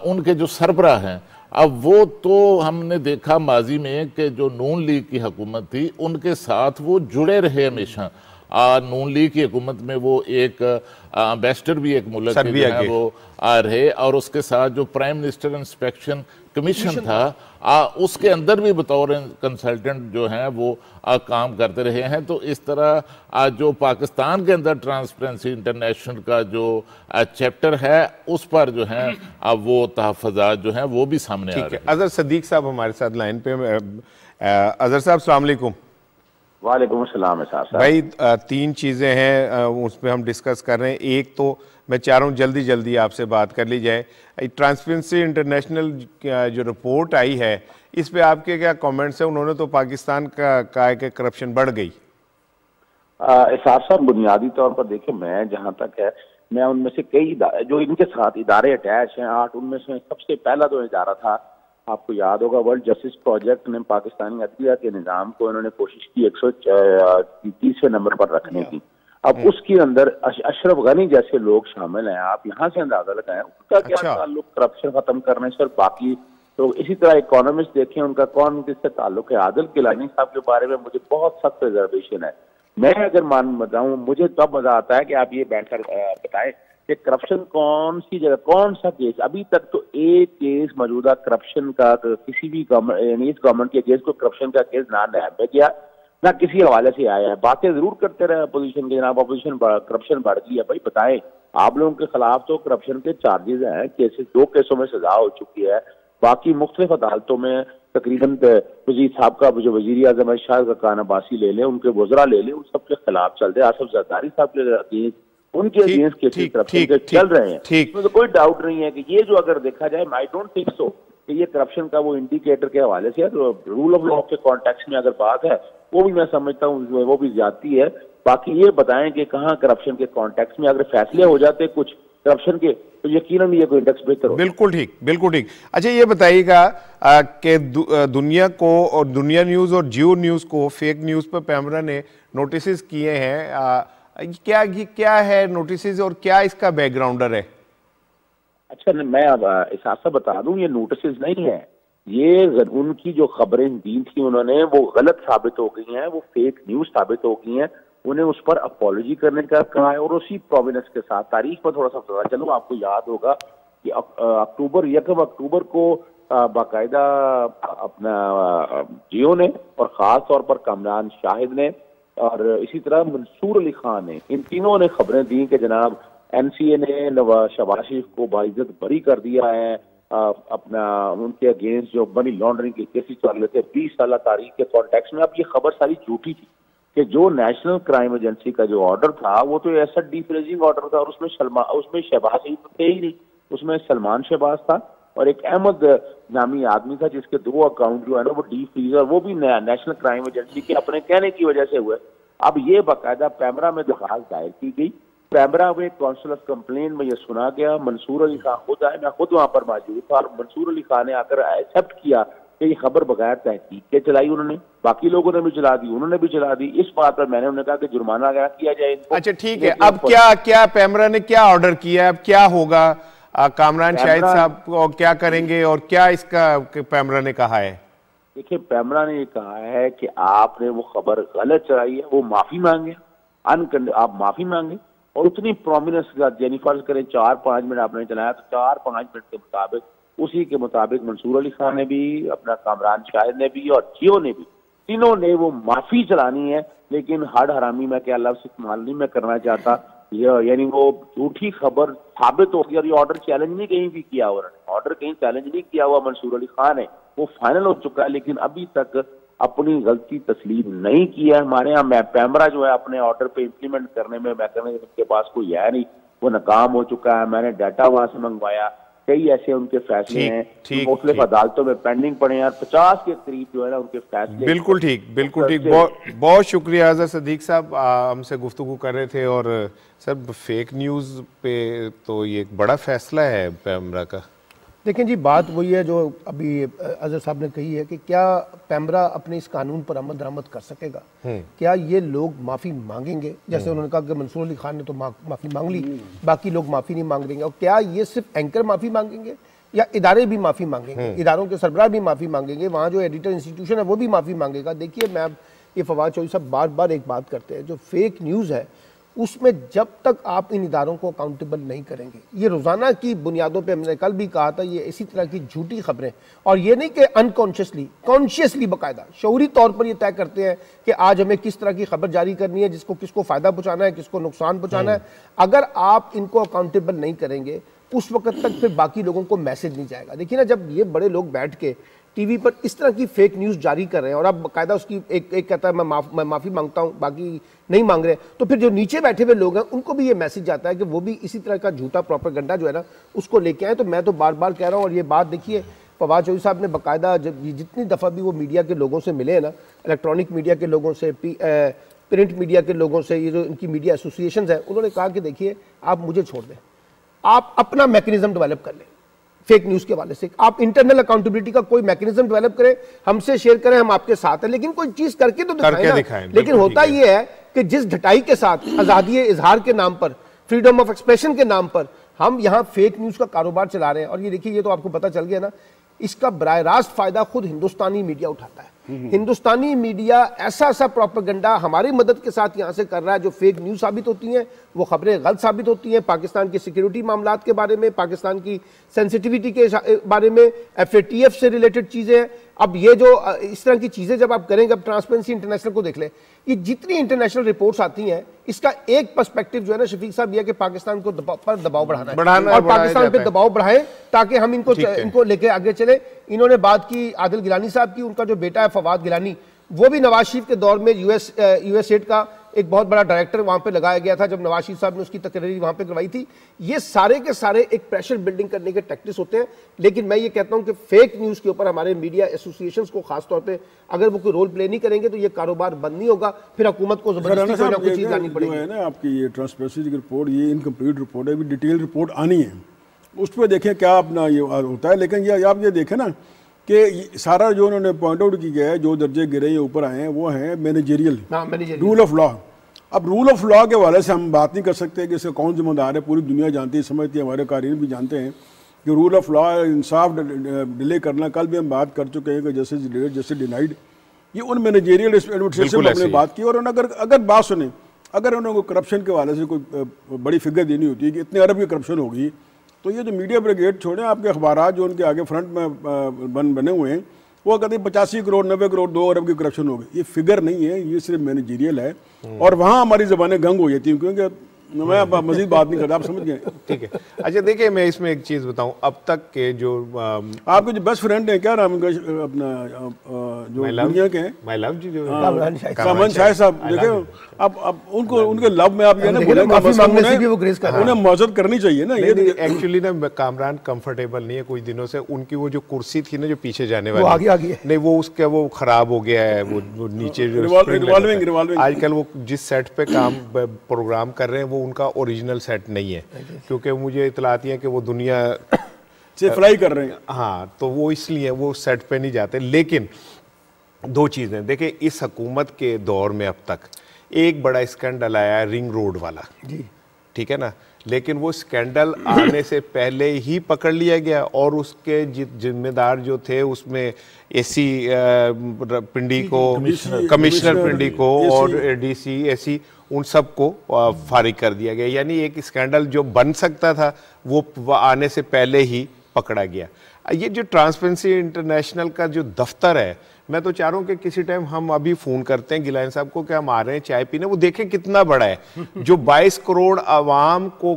उनके जो सरबराह हैं अब वो तो हमने देखा माजी में कि जो नून लीग की हुकूमत थी उनके साथ वो जुड़े रहे हमेशा। नून लीग की हुकूमत में वो एक एम्बेसडर भी एक मुल्क के जो है वो रहे और उसके साथ जो प्राइम मिनिस्टर इंस्पेक्शन कमीशन था उसके अंदर भी बतौर कंसल्टेंट जो हैं वो काम करते रहे हैं। तो इस तरह जो पाकिस्तान के अंदर ट्रांसपेरेंसी इंटरनेशनल का जो चैप्टर है उस पर जो है वो तहफ़्फ़ुज़ात जो हैं वो भी सामने आ रहे हैं। अज़हर सदीक साहब हमारे साथ लाइन पे। अज़हर साहब अस्सलाम वालेकुम। वालेकुम अस्सलाम साहब। भाई 3 चीज़ें हैं उस पर हम डिस्कस कर रहे हैं। एक तो मैं चाह रहा हूँ जल्दी जल्दी आपसे बात कर ली जाए। ट्रांसपेरेंसी इंटरनेशनल जो रिपोर्ट आई है इस पे आपके क्या कमेंट्स हैं? उन्होंने तो पाकिस्तान का कहा है कि करप्शन बढ़ गई। साहब बुनियादी तौर पर देखिए, मैं जहाँ तक है मैं उनमें से कई जो इनके साथ इदारे अटैच हैं 8, उनमें से सबसे पहला जो इदारा था आपको याद होगा वर्ल्ड जस्टिस प्रोजेक्ट ने पाकिस्तानी अदलिया के निज़ाम को इन्होंने कोशिश की 130वें नंबर पर रखने की। अब उसके अंदर अशरफ गनी जैसे लोग शामिल हैं। आप यहाँ से अंदाजा लगाएं उनका क्या ताल्लुक करप्शन खत्म करने से और बाकी तो इसी तरह इकोनॉमिस्ट देखें, उनका कौन किससे ताल्लुक है। आदिल गिलानी साहब के बारे में मुझे बहुत सख्त रिजर्वेशन है। मैं अगर मान बताऊं, मुझे तब मजा आता है कि आप ये बैठकर बताएं कि करप्शन कौन सी जगह, कौन सा केस, अभी तक तो एक केस मौजूदा करप्शन का किसी भी गवर्नमेंट, इस गवर्नमेंट के अगेंस्ट को करप्शन का केस ना नैब में गया, ना किसी हवाले से आया है। बातें जरूर करते रहे अपोजिशन के, जनाब अपोजिशन करप्शन बढ़ गई है। भाई बताएं, आप लोगों के खिलाफ तो करप्शन के चार्जेस हैं, केसेस 2 केसों में सजा हो चुकी है, बाकी मुख्तलिफ अदालतों में तकरीबन वजीर साहब का जो वजीर आजम है, शायद खान अब्बासी ले लें, उनके वज़रा ले लें, उन सबके खिलाफ चल रहे, आसिफ जरदारी साहब के अगेंस्ट, उनके अगेंस्ट केसेस करप्शन के चल रहे हैं। तो कोई डाउट नहीं है कि ये जो अगर देखा जाए, आई डोंट थिंक सो कि ये करप्शन का वो इंडिकेटर के हवाले से है। तो रूल ऑफ लॉ के कॉन्टेक्स्ट में अगर बात है, वो भी मैं समझता हूँ वो भी ज्यादती है। बाकी ये बताएं कि कहाँ करप्शन के कॉन्टेक्स्ट में अगर फैसले हो जाते कुछ करप्शन के, तो यकीनन ये कोई इंडेक्स बेहतर हो। बिल्कुल ठीक, बिल्कुल ठीक। अच्छा ये बताइएगा कि दुनिया को और दुनिया न्यूज़ और जियो न्यूज़ को फेक न्यूज़ पर पैमरा ने नोटिस किए हैं, क्या है नोटिस और क्या इसका बैकग्राउंडर है? अच्छा, मैं अब ऐसा बता दूं, ये नोटिस नहीं है, ये उनकी जो खबरें दी थी उन्होंने, वो गलत साबित हो गई हैं, वो फेक न्यूज़ साबित हो गई हैं। उन्हें उस पर अपॉलॉजी करने का कहा है और उसी प्रोविनेंस के साथ तारीख पर थोड़ा सा पता चलो, आपको याद होगा कि 1 अक्टूबर को बाकायदा अपना जियो ने और ख़ास तौर पर कामरान शाहिद ने और इसी तरह मंसूर अली खान ने, इन तीनों ने खबरें दी कि जनाब NCA ने शहबाज शरीफ को बाइज्जत बरी कर दिया है, अपना उनके अगेंस्ट जो मनी लॉन्ड्रिंग के केसेस चल रहे थे 20 साल तारीख के कॉन्टेक्स्ट में। अब ये खबर सारी झूठी थी कि जो नेशनल क्राइम एजेंसी का जो ऑर्डर था वो तो ऐसा डीफ्रीजिंग ऑर्डर था और उसमें शहबाज शरीफ थे ही नहीं, उसमें सलमान शहबाज था और एक अहमद नामी आदमी था जिसके 2 अकाउंट जो है ना वो डी फ्रीज और वो भी नेशनल क्राइम एजेंसी के अपने कहने की वजह से हुए। अब ये बाकायदा पैमरा में दरखास्त दायर की गई, पैमरा में काउंसिल ऑफ कंप्लेंट में ये सुना गया। मंसूर अली खान खुद आए, मैं खुद वहां पर मौजूद था और मंसूर अली खान ने आकर एक्सेप्ट किया कि ये खबर बगैर तहकीक के चलाई उन्होंने, बाकी लोगों ने भी चला दी, उन्होंने भी चला दी। इस बात पर मैंने उन्हें कहा कि जुर्माना अगर किया जाए इनको। अच्छा ठीक है, अब क्या पैमरा ने क्या ऑर्डर किया है, अब क्या होगा? कामरान शाहिद साहब को क्या करेंगे और क्या इसका पैमरा ने कहा है? देखिए, पैमरा ने ये कहा है कि आपने वो खबर गलत चलाई है, वो माफी मांगे, आप माफी मांगे और उतनी प्रोमिनेंस यानी फर्ज करें 4-5 मिनट आपने चलाया तो 4-5 मिनट के मुताबिक उसी के मुताबिक मंसूर अली खान ने भी, अपना कामरान शाहिद ने भी और जियो ने भी, तीनों ने वो माफी चलानी है। लेकिन हड हरामी में क्या लफ्ज़ इस्तेमाल नहीं मैं करना चाहता, यानी वो झूठी खबर साबित हो गई और ये ऑर्डर चैलेंज नहीं कहीं भी किया हुआ, ऑर्डर कहीं चैलेंज नहीं किया हुआ मंसूर अली खान है, वो फाइनल हो चुका है लेकिन अभी तक अपनी गलती तस्लीम नहीं की है। हमारे यहाँ पैमरा जो है अपने ऑर्डर पे इम्प्लीमेंट करने में उनके पास कोई है नहीं, वो नाकाम हो चुका है। मैंने डाटा वहां से मंगवाया, कई ऐसे उनके फैसले हैं मुख्तलिफ अदालतों में पेंडिंग पड़े हैं, 50 के करीब जो है ना उनके फैसले। बिल्कुल ठीक, बिल्कुल ठीक। बहुत शुक्रिया आज़ाद सदीक साहब, हमसे गुफ्तगू कर रहे थे। और सर फेक न्यूज़ पे तो ये एक बड़ा फैसला है पैमरा का। देखें जी, बात वही है जो अभी अजहर साहब ने कही है कि क्या पैमरा अपने इस कानून पर अमल दरामद कर सकेगा? क्या ये लोग माफ़ी मांगेंगे? जैसे उन्होंने कहा कि मंसूर अली खान ने तो माफ़ी मांग ली, बाकी लोग माफ़ी नहीं मांग देंगे। और क्या ये सिर्फ एंकर माफ़ी मांगेंगे या इदारे भी माफ़ी मांगेंगे? इदारों के सरबराह भी माफ़ी मांगेंगे, वहाँ जो एडिटर इंस्टीट्यूशन है वो भी माफ़ी मांगेगा? देखिए, मैं ये फवाद चौधरी साहब बार बार एक बात करते हैं, जो फेक न्यूज़ है उसमें जब तक आप इन इदारों को अकाउंटेबल नहीं करेंगे, ये रोज़ाना की बुनियादों पे, हमने कल भी कहा था, ये इसी तरह की झूठी खबरें, और ये नहीं कि अनकॉन्शियसली, कॉन्शियसली बाकायदा शऊरी तौर पर ये तय करते हैं कि आज हमें किस तरह की खबर जारी करनी है, जिसको किसको फ़ायदा पहुँचाना है, किसको नुकसान पहुँचाना है। अगर आप इनको अकाउंटेबल नहीं करेंगे उस वक्त तक फिर बाकी लोगों को मैसेज नहीं जाएगा। देखिए ना, जब ये बड़े लोग बैठ के टीवी पर इस तरह की फेक न्यूज़ जारी कर रहे हैं और अब बाकायदा उसकी एक कहता है मैं माफ़ी मांगता हूँ, बाकी नहीं मांग रहे, तो फिर जो नीचे बैठे हुए लोग हैं उनको भी ये मैसेज जाता है कि वो भी इसी तरह का झूठा प्रोपेगेंडा जो है ना उसको लेके आए। तो मैं तो बार बार कह रहा हूँ, और ये बात देखिए फवाद चौधरी साहब ने बाकायदा जब जितनी दफ़ा भी वो मीडिया के लोगों से मिले हैं ना, इलेक्ट्रॉनिक मीडिया के लोगों से, प्रिंट मीडिया के लोगों से, ये जो इनकी मीडिया एसोसिएशन है, उन्होंने कहा कि देखिए आप मुझे छोड़ दें, आप अपना मैकेनिज्म डेवलप कर लें फेक न्यूज़ के वाले से, आप इंटरनल अकाउंटेबिलिटी का कोई मैकेनिज्म डेवलप करें, हमसे शेयर करें, हम आपके साथ हैं, लेकिन कोई चीज़ करके तो दिखाएं। लेकिन होता ये है कि जिस ढटाई के साथ आज़ादी इजहार के नाम पर, फ्रीडम ऑफ एक्सप्रेशन के नाम पर हम यहाँ फेक न्यूज़ का कारोबार चला रहे हैं। और ये देखिए, ये तो आपको पता चल गया ना इसका बराह रास्त फायदा खुद हिंदुस्तानी मीडिया उठाता है। हिंदुस्तानी मीडिया ऐसा ऐसा प्रोपेगेंडा हमारी मदद के साथ यहां से कर रहा है जो फेक न्यूज साबित होती हैं, वो खबरें गलत साबित होती हैं, पाकिस्तान की सिक्योरिटी मामलात के बारे में, पाकिस्तान की सेंसिटिविटी के बारे में, FATF से रिलेटेड चीजें हैं। अब ये जो इस तरह की चीजें जब आप करेंगे, अब ट्रांसपेरेंसी इंटरनेशनल को देख लें, ये जितनी इंटरनेशनल रिपोर्ट्स आती हैं, इसका एक पर्सपेक्टिव जो है ना शफीक साहब, ये कि पाकिस्तान को पर दबाव बढ़ाना है और पाकिस्तान पे दबाव बढ़ाए ताकि हम इनको लेके आगे चले। इन्होंने बात की आदिल गिलानी साहब की, उनका जो बेटा है फवाद गिलानी, वो भी नवाज शरीफ के दौर में USAID का एक बहुत बड़ा डायरेक्टर वहां पे लगाया गया था जब नवाज शरीफ साहब ने उसकी तकरीर वहां पे करवाई थी। ये सारे के सारे एक प्रेशर बिल्डिंग करने के टैक्टिक्स होते हैं। लेकिन मैं ये कहता हूं कि फेक न्यूज के ऊपर हमारे मीडिया एसोसिएशंस को खासतौर पे अगर वो कोई रोल प्ले नहीं करेंगे तो ये कारोबार बंद नहीं होगा, फिर हुकूमत को जबरदस्ती कोई ना कोई चीज लानी पड़ेगी। है ना आपकी ये ट्रांसपेरेंसी की रिपोर्ट, ये इनकम्प्लीट रिपोर्ट है, अभी डिटेल रिपोर्ट आनी है, उस पर देखें क्या अपना ये होता है। लेकिन ये आप ये देखें ना कि सारा जो उन्होंने पॉइंट आउट किया है, जो दर्जे गिरे या ऊपर आए हैं, वो है मैनेजरियल, रूल ऑफ लॉ। अब रूल ऑफ लॉ के हवाले से हम बात नहीं कर सकते कि इसका कौन जिम्मेदार है, पूरी दुनिया जानती है, समझती है, हमारे कारीन भी जानते हैं कि rule of law, Insaf delay करना, कल भी हम बात कर चुके हैं कि जैसे डिनाइड, ये उन मैनेजरियल एडमिनिस्ट्रेशन में हमने बात की। और अगर बात सुने, अगर उन्होंने करप्शन के हवाले से कोई बड़ी फिगर देनी होती है कि इतने अरब की करप्शन होगी, तो ये जो मीडिया ब्रिगेड छोड़ें, आपके अखबार जो उनके आगे फ्रंट में बने हुए हैं, वो कहते हैं 85 करोड़ 90 करोड़ 2 अरब की करप्शन हो गई। ये फिगर नहीं है, ये सिर्फ मैनेजरियल है। और वहाँ हमारी ज़बानें गंग हो जाती हैं, क्योंकि मैं मजीद बात नहीं करता, आप समझ गए। ठीक है। अच्छा देखिए, मैं इसमें एक चीज़ बताऊं, अब तक के जो आपके जो बेस्ट फ्रेंड है, क्या नाम है अपना, जो दुनिया के हैं, माय लव जी, जो सामन शाह साहब, देखे अब उनको उनके लव में आप ये ना उन्हें मौजूद करनी चाहिए ना। ये एक्चुअली ना कामरान कंफर्टेबल नहीं है कुछ दिनों से, उनकी वो जो कुर्सी थी ना जो पीछे जाने वाली, आगे नहीं वो उसका वो खराब हो गया है, वो नीचे जो रिवॉल्विंग आजकल वो जिस सेट पे काम प्रोग्राम कर रहे हैं वो उनका ओरिजिनल सेट नहीं है, क्योंकि मुझे इतलाती है कि वो दुनिया से फ्लाई कर रहे हैं। हाँ, तो वो इसलिए वो सेट पे नहीं जाते। लेकिन दो चीज़ें देखिए, इस हुकूमत के दौर में अब तक एक बड़ा स्कैंडल आया है रिंग रोड वाला जी, ठीक है ना, लेकिन वो स्कैंडल आने से पहले ही पकड़ लिया गया और उसके जिम्मेदार जो थे उसमें AC पिंडी को, कमिश्नर पिंडी को और DC AC उन सबको फारिग कर दिया गया। यानी एक स्कैंडल जो बन सकता था वो आने से पहले ही पकड़ा गया। ये जो ट्रांसपेरेंसी इंटरनेशनल का जो दफ्तर है, मैं तो चाह रहा हूँ कि किसी टाइम हम अभी फ़ोन करते हैं गिलानी साहब को कि हम आ रहे हैं चाय पीने, वो देखें कितना बड़ा है। जो 22 करोड़ आवाम को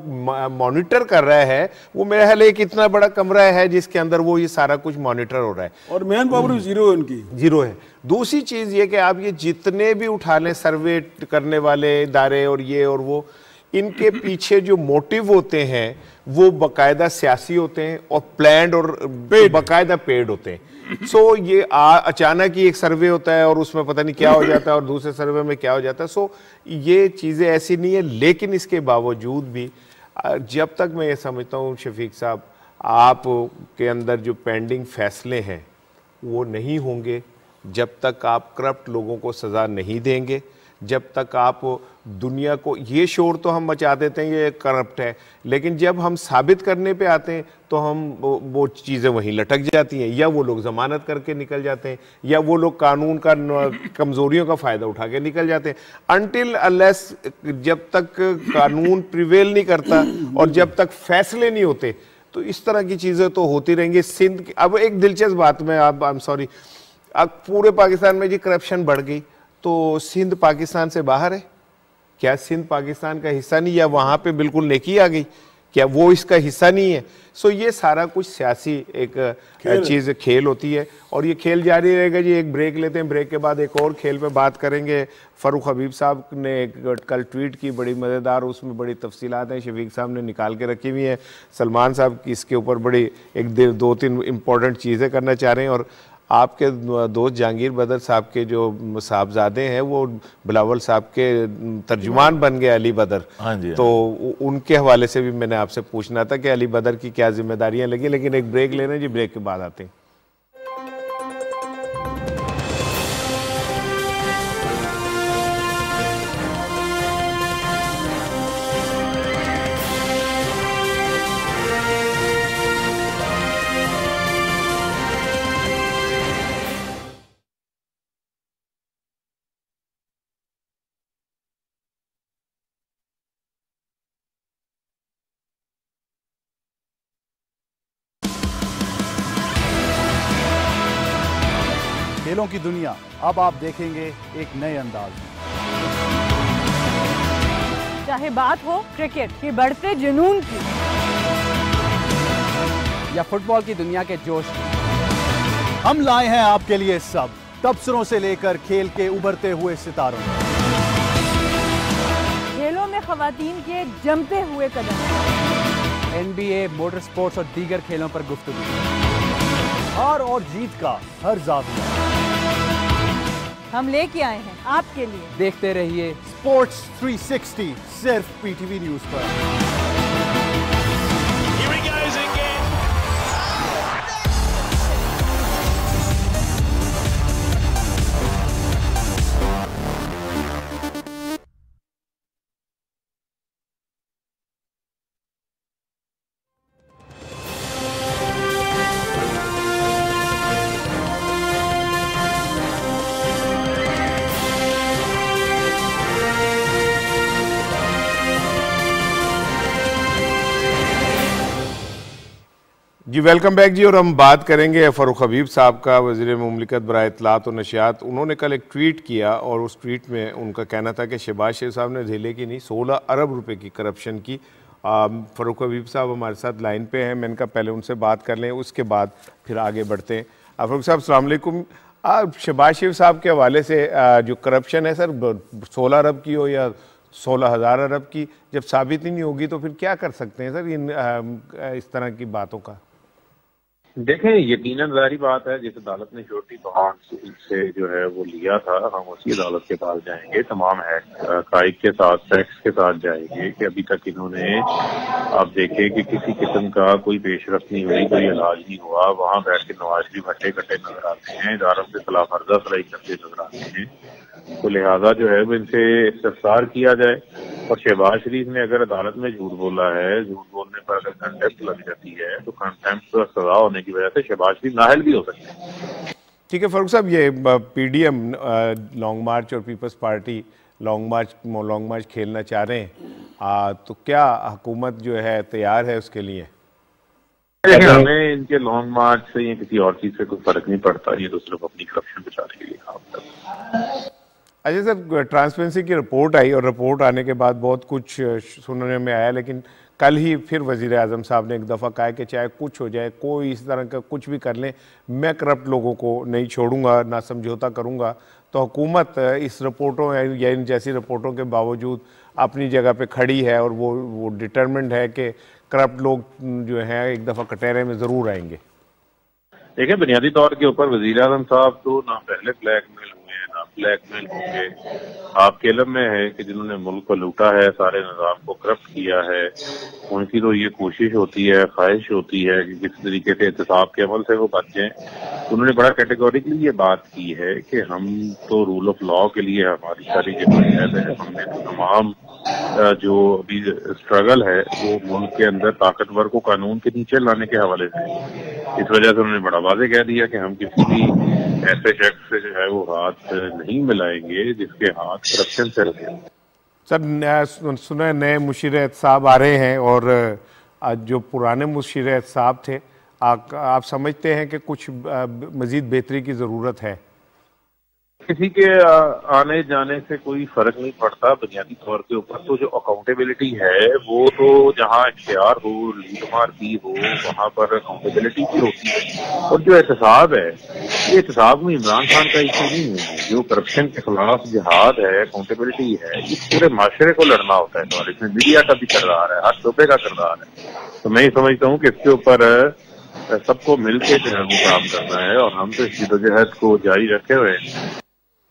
मॉनिटर कर रहा है, वो मेरा ख्याल एक इतना बड़ा कमरा है जिसके अंदर वो ये सारा कुछ मॉनिटर हो रहा है। और मैन पावर जीरो है, उनकी जीरो है। दूसरी चीज़ ये कि आप ये जितने भी उठा लें सर्वे करने वाले इदारे और ये और वो, इनके पीछे जो मोटिव होते हैं वो बाकायदा सियासी होते हैं और प्लान्ड और बाकायदा पेड होते हैं। सो ये अचानक ही एक सर्वे होता है और उसमें पता नहीं क्या हो जाता है और दूसरे सर्वे में क्या हो जाता है। सो ये चीज़ें ऐसी नहीं है। लेकिन इसके बावजूद भी जब तक मैं ये समझता हूँ शफीक साहब, आप के अंदर जो पेंडिंग फैसले हैं वो नहीं होंगे जब तक आप करप्ट लोगों को सज़ा नहीं देंगे, जब तक आप दुनिया को, ये शोर तो हम मचा देते हैं ये करप्ट है, लेकिन जब हम साबित करने पे आते हैं तो हम वो चीज़ें वहीं लटक जाती हैं, या वो लोग ज़मानत करके निकल जाते हैं, या वो लोग कानून का कमज़ोरियों का फ़ायदा उठा के निकल जाते हैं। अनटिल अनलेस जब तक कानून प्रिवेल नहीं करता और जब तक फैसले नहीं होते तो इस तरह की चीज़ें तो होती रहेंगी। सिंध, अब एक दिलचस्प बात में आप, आई एम सॉरी, अब पूरे पाकिस्तान में जी करप्शन बढ़ गई तो सिंध पाकिस्तान से बाहर है क्या? सिंध पाकिस्तान का हिस्सा नहीं, या वहाँ पे बिल्कुल नेकी आ गई क्या? वो इसका हिस्सा नहीं है। सो ये सारा कुछ सियासी एक चीज़, खेल होती है और ये खेल जारी रहेगा जी। एक ब्रेक लेते हैं, ब्रेक के बाद एक और खेल पे बात करेंगे। फ़ारूक हबीब साहब ने कल ट्वीट की, बड़ी मज़ेदार, उसमें बड़ी तफसीलात हैं, शफीक साहब ने निकाल के रखी हुई हैं। सलमान साहब की इसके ऊपर बड़ी एक 2-3 इम्पोर्टेंट चीज़ें करना चाह रहे हैं। और आपके दोस्त जहांगीर बदर साहब के जो साहबजादे हैं वो बिलावल साहब के तर्जुमान बन गए, अली बदर। हाँ जी, तो उनके हवाले से भी मैंने आपसे पूछना था कि अली बदर की क्या जिम्मेदारियां लगी। लेकिन एक ब्रेक ले रहे हैं जी, ब्रेक के बाद आते हैं। खेलों की दुनिया अब आप देखेंगे एक नए अंदाज में। चाहे बात हो क्रिकेट के बढ़ते जुनून की या फुटबॉल की दुनिया के जोश की, हम लाए हैं आपके लिए सब, तबसरों से लेकर खेल के उभरते हुए सितारों, खेलों में खवातीन के जमते हुए कदम, NBA, मोटर स्पोर्ट्स और दीगर खेलों पर गुफ्तगू, हार और जीत का हर जाविया हम लेके आए हैं आपके लिए। देखते रहिए स्पोर्ट्स 360 सिर्फ PTV न्यूज पर। जी वेलकम बैक जी। और हम बात करेंगे फ़ारूक हबीब साहब का, वज़ीर मुमलिकत बराए इत्तलात और नशियात। उन्होंने कल एक ट्वीट किया और उस ट्वीट में उनका कहना था कि शहबाज शरीफ साहब ने धेले की नहीं 16 अरब रुपए की करप्शन की। फ़ारूक हबीब साहब हमारे साथ लाइन पे हैं, मैंने कहा पहले उनसे बात कर लें, उसके बाद फिर आगे बढ़ते हैं। फ़ारूक साहब अस्सलाम वालेकुम। शहबाज शरीफ साहब के हवाले से जो करप्शन है सर 16 अरब की हो या 16,000 अरब की, जब साबित ही नहीं होगी तो फिर क्या कर सकते हैं सर इन इस तरह की बातों का? देखें, यकीनन ज़ाहिर बात है, जिस अदालत ने श्योरिटी बॉन्ड से जो है वो लिया था, हम उसी अदालत के पास जाएंगे, तमाम हक़ाइक़ के साथ, फैक्ट्स के साथ जाएंगे कि अभी तक इन्होंने, आप देखें कि किसी किस्म का कोई पेशरफ नहीं हुई, कोई इलाज नहीं हुआ। वहाँ बैठ के नवाज शरीफ हट्टे कट्टे नजर आते हैं, इदारों के खिलाफ अर्जा सराई करते नजर आते हैं। तो लिहाजा जो है वो इनसे इस्तफसार किया जाए। और शहबाज शरीफ ने अगर अदालत में झूठ बोला है, झूठ बोलने पर अगर कंटेम्प्ट लग जाती है तो कंटेम्प्ट पर सजा होने की वजह से शहबाज शरीफ नाअहल भी हो सकते हैं। ठीक है फ़ारूक साहब, ये PDM लॉन्ग मार्च और पीपल्स पार्टी लॉन्ग मार्च खेलना चाह रहे हैं, तो क्या हुकूमत जो है तैयार है उसके लिए? हमें इनके लॉन्ग मार्च से या किसी और चीज से कोई फर्क नहीं पड़ता, ये तो सिर्फ अपनी करप्शन बचाने के लिए काम करता है। अच्छा सर, ट्रांसपेरेंसी की रिपोर्ट आई और रिपोर्ट आने के बाद बहुत कुछ सुनने में आया, लेकिन कल ही फिर वज़ीर आज़म साहब ने एक दफ़ा कहा कि चाहे कुछ हो जाए, कोई इस तरह का कुछ भी कर लें, मैं करप्ट लोगों को नहीं छोड़ूंगा, ना समझौता करूंगा। तो हुकूमत इस रिपोर्टों या इन जैसी रिपोर्टों के बावजूद अपनी जगह पे खड़ी है और वो डिटरमिन्ड है कि करप्ट लोग जो हैं एक दफ़ा कटहरे में ज़रूर आएंगे। देखिए, बुनियादी तौर के ऊपर वज़ीर आज़म साहब तो ना पहले ब्लैकमेल हुए हैं ना ब्लैकमेल होंगे। आपके इल्म में है कि जिन्होंने मुल्क को लूटा है, सारे निज़ाम को करप्ट किया है, उनकी तो ये कोशिश होती है, ख्वाहिश होती है कि किस तरीके से एहतसाब के अमल से वो बच जाएं। उन्होंने बड़ा कैटेगोरिकली ये बात की है कि हम तो रूल ऑफ लॉ के लिए हमारी सारी जमहूरियत है, हमने तो तमाम जो अभी स्ट्रगल है वो मुल्क के अंदर ताकतवर को कानून के नीचे लाने के हवाले से। इस वजह से उन्होंने बड़ा वाज़े कह दिया कि हम किसी भी ऐसे शख्स से जो है वो हाथ नहीं मिलाएंगे जिसके हाथ करप्शन से लगे। सर सुना नए मुशीर एहतसाब आ रहे हैं और जो पुराने मुशीर एहतसाब थे, आप समझते हैं कि कुछ मजीद बेहतरी की ज़रूरत है? किसी के आने जाने से कोई फर्क नहीं पड़ता। बुनियादी तौर के ऊपर तो जो अकाउंटेबिलिटी है वो तो जहाँ इख्तियार हो, लूटमार की हो, वहाँ पर अकाउंटेबिलिटी की होती है। और जो एहतसाब है, ये एहतसाब में इमरान खान का इशू नहीं है। जो करप्शन के खिलाफ जिहाद है, अकाउंटेबिलिटी है, ये पूरे माशरे को लड़ना होता है। और इसमें मीडिया का भी किरदार है, हर शोबे का किरदार है। तो मैं ये समझता हूँ कि इसके ऊपर सबको मिलकर जो है वो काम करना है और हम तो इस जद्दोजहद को जारी रखे हुए हैं।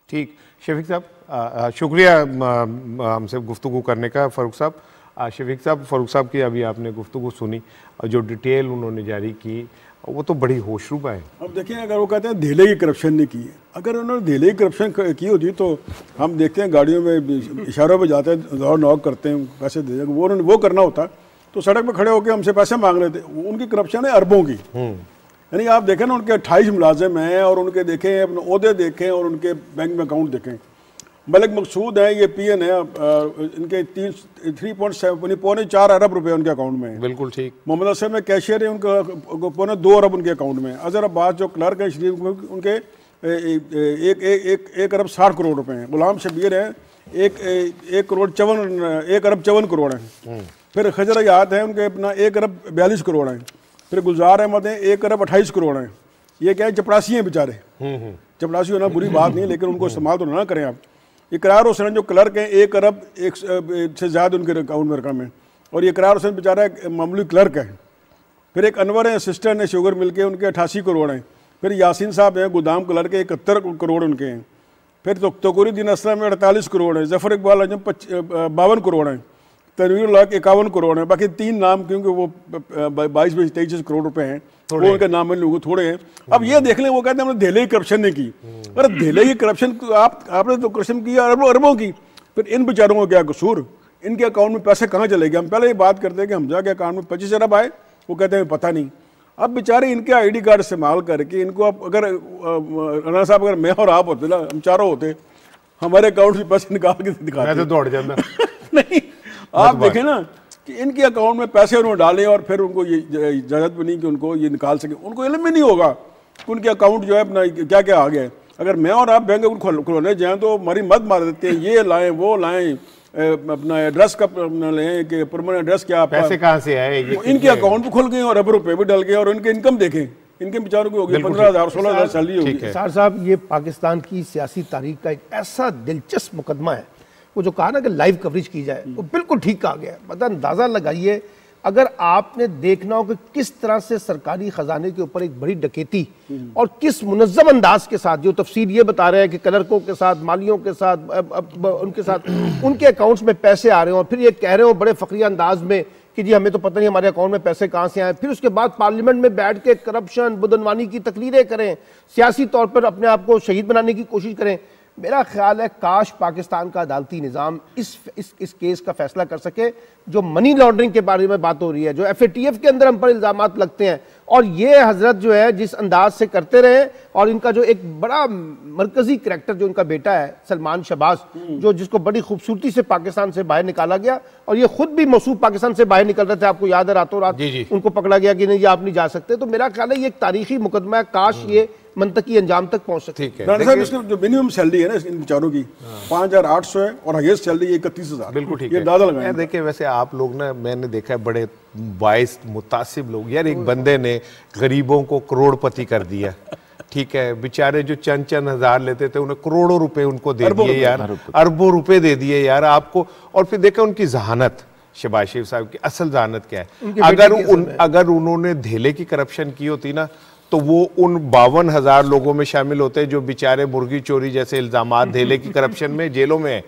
ठीक, शफीक साहब शुक्रिया हमसे गुफ्तगू करने का। फ़ारूक साहब, शफीक साहब, फ़ारूक साहब की अभी आपने गुफ्तगू सुनी और जो डिटेल उन्होंने जारी की वो तो बड़ी होशरुबा है। अब देखिए, अगर वो कहते हैं धेले की करप्शन नहीं की है, अगर उन्होंने धेले की करप्शन की होती तो हम देखते हैं गाड़ियों में इशारों पर जाते हैं, दौड़ नॉक करते हैं, पैसे दे देंगे, वो करना होता तो सड़क पर खड़े होकर हमसे पैसे मांग रहे थे। उनकी करप्शन है अरबों की। यानी आप देखें ना, उनके 28 मुलाजिम हैं और उनके देखें अपने ओहदे देखें और उनके बैंक में अकाउंट देखें। मलिक मकसूद है, ये PN है, इनके 3.7 पौने 4 अरब रुपए उनके अकाउंट में है। बिल्कुल ठीक। मोहम्मद असद में कैशियर है, उनका पौने 2 अरब उनके अकाउंट में है। अजहर अब्बास जो क्लर्क है शरीफ, उनके 1 अरब 60 करोड़ रुपए हैं। गुलाम शबीर है 1 अरब 54 करोड़ हैं। फिर खजर हयात है उनके अपना 1 अरब 42 करोड़ हैं। फिर गुलजार अहमद हैं 1 अरब 28 करोड़ हैं। ये क्या है, चपरासी हैं बेचारे। चपरासी होना बुरी बात नहीं, लेकिन उनको इस्तेमाल तो ना करें आप। इकरार हुसैन जो क्लर्क हैं 1 अरब 1 से ज़्यादा उनके अकाउंट में रकम है, और ये इकरार हुसैन बेचारा एक मामूली क्लर्क है। फिर एक अनवर है असिस्टेंट है शुगर मिल के, उनके 88 करोड़ हैं। फिर यासीन साहब हैं गोदाम क्लर्क के 71 करोड़ उनके हैं। फिर तकोरुद्दीन असलम में 48 करोड़ हैं। जफ़र इकबाल अजम 52 करोड़ हैं। तनवीर 51 करोड़ हैं। बाकी 3 नाम क्योंकि वो 22-23 करोड़ रुपए हैं, वो उनके नाम में लोगों थोड़े हैं। अब ये देख लें, वो कहते हैं हमने धेले की करप्शन नहीं की। अरे धेले की करप्शन आपने तो करप्शन किया अरबों की, फिर इन बेचारों को क्या कसूर? इनके अकाउंट में पैसे कहाँ चले गए? हम पहले ही बात करते हैं कि हमजा के अकाउंट में 25 अरब आए, वो कहते हैं पता नहीं। अब बेचारे इनके ID कार्ड इस्तेमाल करके इनको, अब अगर राणा साहब अगर मैं और आप होते ना, हम चारों होते, हमारे अकाउंट से पैसे निकाल के दिखाते तो दौड़ जाता नहीं, आप देखें ना कि इनके अकाउंट में पैसे उन्होंने डाले और फिर उनको ये इजाज़त भी नहीं कि उनको ये निकाल सके। उनको इल्म भी नहीं होगा कि उनके अकाउंट जो है अपना क्या क्या आ गया है। अगर मैं और आप बैंक अकाउंट खुलवाने जाएँ तो हमारी मत मार देते हैं, ये लाएँ वो लाएँ, अपना एड्रेस का लें कि परमानेंट एड्रेस क्या, पैसे कहाँ से आए, इनके अकाउंट भी खुल गए और अरब रुपये भी डल गए, और इनके इनकम देखें, इनके बेचारों की होगी 15,000 16,000 सैलरी होगी। साहब साहब, ये पाकिस्तान की सियासी तारीख का एक ऐसा दिलचस्प मुकदमा है। वो जो कहा ना कि लाइव कवरेज की जाए, वो बिल्कुल ठीक कहा गया है। मतलब अंदाजा लगाइए, अगर आपने देखना हो कि किस तरह से सरकारी खजाने के ऊपर एक बड़ी डकैती और किस मुनज़्ज़म अंदाज के साथ, जो तफसीर ये बता रहे हैं कि क्लर्कों के साथ, मालियों के साथ, उनके साथ उनके अकाउंट्स में पैसे आ रहे हो, और फिर ये कह रहे हो बड़े फखरिया अंदाज में कि जी हमें तो पता नहीं हमारे अकाउंट में पैसे कहाँ से आए। फिर उसके बाद पार्लियामेंट में बैठ के करप्शन बुदनवानी की तकरीरें करें, सियासी तौर पर अपने आप को शहीद बनाने की कोशिश करें। मेरा ख्याल है काश पाकिस्तान का अदालती निज़ाम इस केस का फैसला कर सके। जो मनी लॉन्ड्रिंग के बारे में बात हो रही है, जो FATF के अंदर हम पर इल्जामात लगते हैं, और ये हजरत जो है जिस अंदाज से करते रहे, और इनका जो एक बड़ा मरकजी करैक्टर जो इनका बेटा है सलमान शहबाज, जो जिसको बड़ी खूबसूरती से पाकिस्तान से बाहर निकाला गया, और ये खुद भी मौसूफ पाकिस्तान से बाहर निकल रहे थे, आपको याद है, रातों रात उनको पकड़ा गया कि नहीं आप नहीं जा सकते। तो मेरा ख्याल है ये एक तारीखी मुकदमा है, काश ये मंतकी अंजाम तक पहुंच सके। जो मिनिमम सैलरी है ना इन बेचारों की 5,800 है, और हाईएस्ट सैलरी 31,000। बिल्कुल ठीक है, दादा लगाए। देखिए वैसे आप लोग ना, मैंने देखा है बड़े बाइस मुतासिब लोग, यार एक बंदे ने गरीबों को करोड़पति कर दिया, ठीक है, बेचारे जो चंद हज़ार लेते थे उन्हें करोड़ों रुपए उनको दे दिए यार, अरबों रुपए दे दिए यार आपको। और फिर देखा उनकी जहानत, शहबाज शरीफ साहब की असल जहानत क्या है। अगर उन्होंने धेले की करप्शन की होती ना, तो वो उन 52,000 लोगों में शामिल होते जो बेचारे मुर्गी चोरी जैसे इल्जामात धेले की करप्शन में जेलों में है,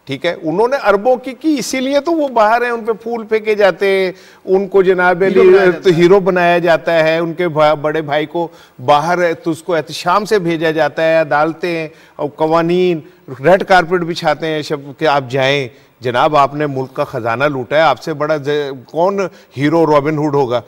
ठीक है। उन्होंने अरबों की इसीलिए तो वो बाहर हैं, उन पे फूल फेंके जाते हैं, उनको जनाब हीरो बनाया जाता है, उनके बड़े भाई को बाहर तो उसको एहतशाम से भेजा जाता है, अदालतें और कवानीन रेड कारपेट बिछाते हैं सब कि आप जाएं जनाब, आपने मुल्क का खजाना लूटा है, आपसे बड़ा कौन हीरो रॉबिन हुड होगा।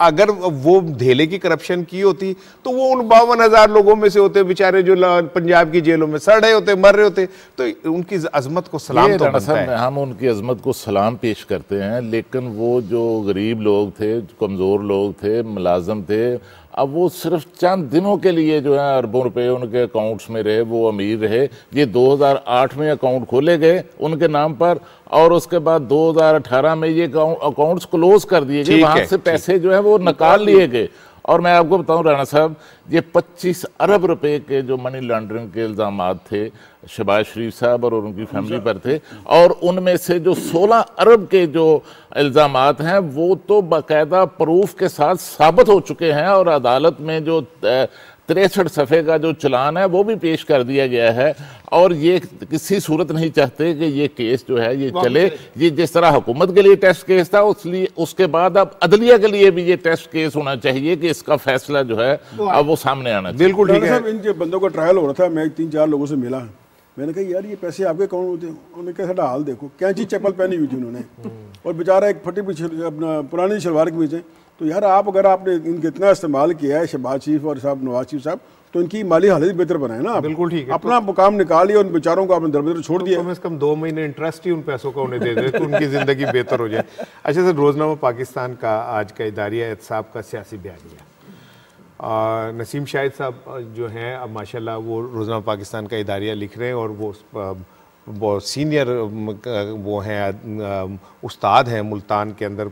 अगर वो धेले की करप्शन की होती तो वो उन 52,000 लोगों में से होते बेचारे जो पंजाब की जेलों में सड़ रहे होते, मर रहे होते। तो उनकी अजमत को सलाम तो बनता है। हम उनकी अजमत को सलाम पेश करते हैं, लेकिन वो जो गरीब लोग थे, कमज़ोर लोग थे, मुलाजम थे, अब वो सिर्फ चंद दिनों के लिए जो है अरबों रुपए उनके अकाउंट्स में रहे, वो अमीर रहे। ये 2008 में अकाउंट खोले गए उनके नाम पर, और उसके बाद 2018 में ये अकाउंट्स क्लोज कर दिए गए, वहां से पैसे जो है वो निकाल लिए गए। और मैं आपको बताऊं राणा साहब, ये 25 अरब रुपए के जो मनी लॉन्ड्रिंग के इल्जामात थे शहबाज शरीफ साहब और उनकी फैमिली पर थे, और उनमें से जो 16 अरब के जो इल्जामात हैं वो तो बाकायदा प्रूफ के साथ साबित हो चुके हैं, और अदालत में जो 63 सफ़े का जो चलान है वो भी पेश कर दिया गया है। और ये किसी सूरत नहीं चाहते कि ये केस जो है ये चले। ये जिस तरह हुकूमत के लिए टेस्ट केस था, उसलिए उसके बाद अब अदलिया के लिए भी ये टेस्ट केस होना चाहिए कि इसका फैसला जो है अब वो सामने आना चाहिए। बिल्कुल ठीक है। इन बंदों का ट्रायल हो रहा था, मैं 3-4 लोगों से मिला, मैंने कहा यार ये पैसे आपके अकाउंट होते हैं? उन्होंने कहा साਡਾ हाल देखो, कैंची चप्पल पहनी हुई थी उन्होंने, और बेचारा एक फटी अपना पुरानी शलवार के पीछे। तो यार आप अगर आपने इनके इतना इस्तेमाल किया है शहबाज शरीफ और साहब नवाज शरीफ साहब, तो इनकी माली हालत बेहतर बनाए ना। बिल्कुल ठीक है। अपना काम निकालिए, उन बेचारों को आपने दरबदर छोड़ दिया। कम से कम 2 महीने इंटरेस्ट ही उन पैसों का उन्हें दे दे तो उनकी जिंदगी बेहतर हो जाए। अच्छा सर, रोजनामा पाकिस्तान का आज का इदारिया एहतसाब का सियासी बयानिया, नसीम शाहिद साहब जो हैं अब माशाल्लाह वो रोज़ाना पाकिस्तान का इदारिया लिख रहे हैं और वो सीनियर वो हैं उस्ताद हैं मुल्तान के अंदर,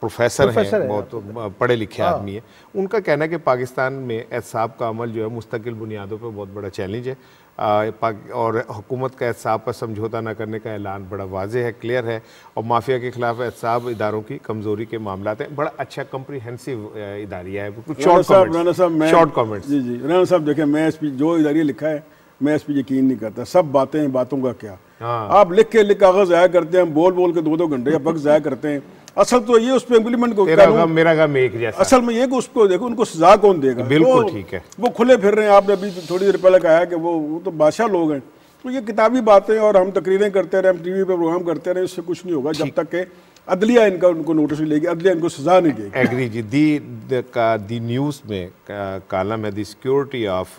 प्रोफेसर हैं, बहुत पढ़े लिखे आदमी हैं। उनका कहना है कि पाकिस्तान में एहसाब का अमल जो है मुस्तकिल बुनियादों पर बहुत बड़ा चैलेंज है और हुकूमत का एहसाब पर समझौता न करने का ऐलान बड़ा वाज़ेह है, क्लियर है और माफिया के खिलाफ एहसाब इदारों की कमज़ोरी के मामला हैं। बड़ा अच्छा कम्प्रीहेंसिव इदारिया है। Short comments. जी जी राना साहब देखें, मैं इस पर जो इदारिया लिखा है मैं इस पर यकीन नहीं करता। सब बातें बातों का क्या, आप लिख कागज ज़ाया करते हैं, बोल के 2-2 घंटे या वक्त ज़ाया करते हैं। असल तो ये उस पर इम्प्लीमेंट को मेरा काम एक जैसा। असल में ये कि उसको देखो उनको सजा कौन देगा। बिल्कुल ठीक है, वो खुले फिर रहे हैं। आपने अभी थोड़ी देर पहले कहा कि वो तो बादशाह लोग हैं। तो ये किताबी बातें और हम तकरीरें करते रहे, हम टीवी पे प्रोग्राम करते रहे, इससे कुछ नहीं होगा जब तक कि अदलिया इनका उनको नोटिस लेगी, अदलिया इनको सजा नहीं देगी। एग्री जी। दी न्यूज़ में कालम है the security of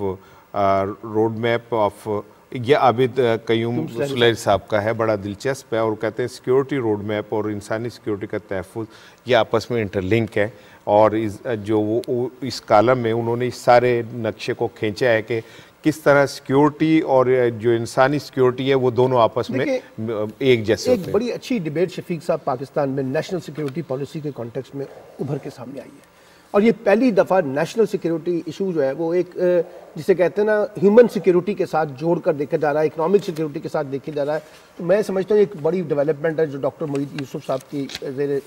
road map of, ये आबिद कयूम सुलैर साहब का है, बड़ा दिलचस्प है और कहते हैं सिक्योरिटी रोड मैप और इंसानी सिक्योरिटी का तहफ़्फ़ुज़ ये आपस में इंटरलिंक है और इस कालम में उन्होंने इस सारे नक्शे को खींचा है कि किस तरह सिक्योरिटी और जो इंसानी सिक्योरिटी है वो दोनों आपस में एक जैसे होते हैं। एक बड़ी अच्छी डिबेट शफीक साहब पाकिस्तान में नेशनल सिक्योरिटी पॉलिसी के कॉन्टेक्स्ट में उभर के सामने आई है और ये पहली दफ़ा नेशनल सिक्योरिटी इशू जो है वो एक जिसे कहते हैं ना ह्यूमन सिक्योरिटी के साथ जोड़कर देखा जा रहा है, इकोनॉमिक सिक्योरिटी के साथ देखा जा रहा है। तो मैं समझता हूँ एक बड़ी डेवलपमेंट है जो डॉक्टर मोईद यूसुफ साहब की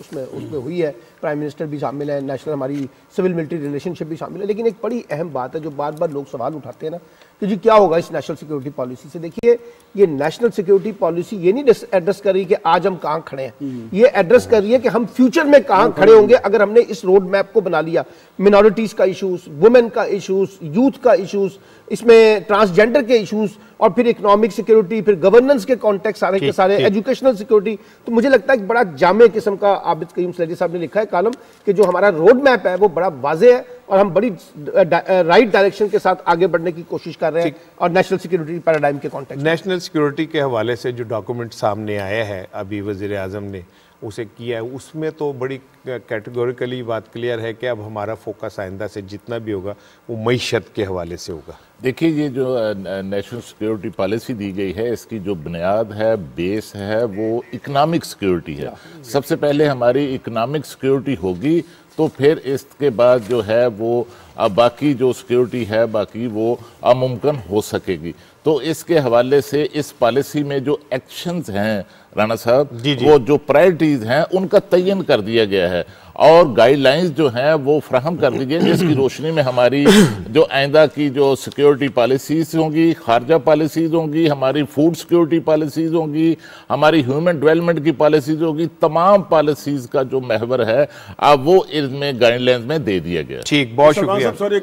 उसमें हुई है। प्राइम मिनिस्टर भी शामिल है, नेशनल हमारी सिविल मिलिट्री रिलेशनशिप भी शामिल है। लेकिन एक बड़ी अहम बात है जो बार बार लोग सवाल उठाते हैं ना कि जी क्या होगा इस नेशनल सिक्योरिटी पॉलिसी से। देखिए ये नेशनल सिक्योरिटी पॉलिसी ये नहीं एड्रेस कर रही कि आज हम कहाँ खड़े हैं, ये एड्रेस कर रही है कि हम फ्यूचर में कहाँ खड़े होंगे अगर हमने इस रोड मैप को बना लिया। मिनॉरिटीज़ का इशूज़, वुमेन का इशूज़, यूथ का इशूज़, इसमें ट्रांसजेंडर के इश्यूज और फिर इकोनॉमिक सिक्योरिटी, फिर गवर्नेंस के कॉन्टेक्स्ट सारे के सारे, एजुकेशनल सिक्योरिटी। तो मुझे लगता है कि बड़ा जामे किस्म का आबिद कयूम सुलैरी साहब ने लिखा है कॉलम कि जो हमारा रोड मैप है वो बड़ा वाज़ेह है और हम बड़ी राइट डायरेक्शन के साथ आगे बढ़ने की कोशिश कर रहे हैं और नेशनल सिक्योरिटी पैराडाइम के कॉन्टेक्स्ट। नेशनल सिक्योरिटी के हवाले से जो डॉक्यूमेंट सामने आया है अभी वज़ीर आज़म ने उसे किया है, उसमें तो बड़ी कैटेगोरिकली बात क्लियर है कि अब हमारा फोकस आइंदा से जितना भी होगा वो मईशत के हवाले से होगा। देखिए ये जो नेशनल सिक्योरिटी पॉलिसी दी गई है इसकी जो बुनियाद है, बेस है, वो इकोनॉमिक सिक्योरिटी है। सबसे पहले हमारी इकोनॉमिक सिक्योरिटी होगी तो फिर इसके बाद जो है वो बाकी जो सिक्योरिटी है बाकी वो मुमकिन हो सकेगी। तो इसके हवाले से इस पॉलिसी में जो एक्शंस हैं राणा साहब, वो जो प्रायोरिटीज हैं उनका तयन कर दिया गया है और गाइडलाइंस जो हैं वो फ्राहम कर दी गई जिसकी रोशनी में हमारी जो आइंदा की जो सिक्योरिटी पॉलिसीज होंगी, खारजा पॉलिसीज होंगी, हमारी फूड सिक्योरिटी पॉलिसीज होंगी, हमारी ह्यूमन डेवलपमेंट की पॉलिसीज होगी, तमाम पॉलिसीज का जो महवर है अब वो इसमें गाइडलाइंस में दे दिया गया। ठीक, बहुत शुक्रिया सर। ये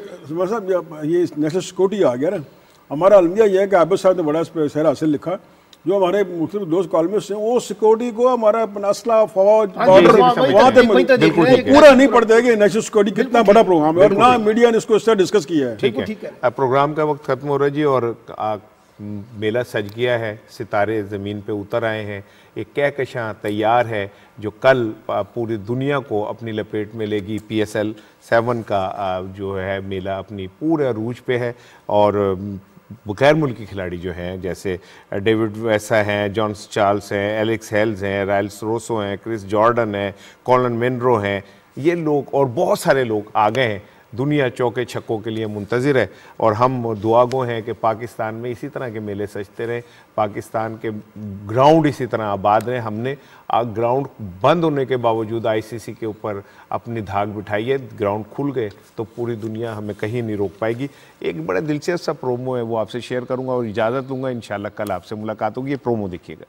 नेशनल सिक्योरिटी आ गया ना, हमारा अलमिया यह है कि आबिद साहब ने बड़ा शहर हासिल लिखा, जो हमारे मुख्तलिफ दोस्त कॉलमिस्ट हैं वो सिक्योरिटी को हमारा असला फौज पूरा नहीं पड़ जाएगी। नेशनल सिक्योरिटी कितना बड़ा प्रोग्राम है और ना मीडिया ने इसको इससे डिस्कस किया है। ठीक है, अब प्रोग्राम का वक्त खत्म हो रहा है जी और मेला सज गया है, सितारे ज़मीन पे उतर आए हैं, एक कहकशां तैयार है जो कल पूरी दुनिया को अपनी लपेट में लेगी। PSL 7 का जो है मेला अपनी पूरे अरूज पे है और गैर मुल्की खिलाड़ी जो हैं जैसे डेविड वैसा हैं, जॉन चार्ल्स हैं, एलेक्स हेल्स हैं, राइल्स रोसो हैं, क्रिस जॉर्डन हैं, कॉलन मेनरो हैं, ये लोग और बहुत सारे लोग आ गए हैं। दुनिया चौके छक्कों के लिए मुंतज़िर है और हम दुआगो हैं कि पाकिस्तान में इसी तरह के मेले सजते रहें, पाकिस्तान के ग्राउंड इसी तरह आबाद रहें। हमने ग्राउंड बंद होने के बावजूद ICC के ऊपर अपनी धाक बिठाई है, ग्राउंड खुल गए तो पूरी दुनिया हमें कहीं नहीं रोक पाएगी। एक बड़ा दिलचस्प सा प्रोमो है वो आपसे शेयर करूँगा और इजाज़त लूँगा, इंशाल्लाह कल आपसे मुलाकात होगी। ये प्रोमो देखिएगा।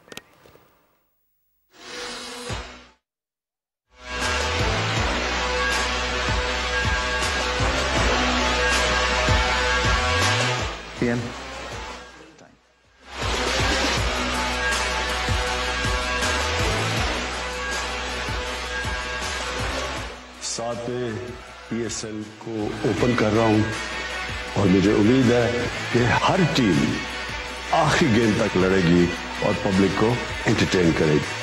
सातवें PSL को ओपन कर रहा हूं और मुझे उम्मीद है कि हर टीम आखिरी गेंद तक लड़ेगी और पब्लिक को एंटरटेन करेगी।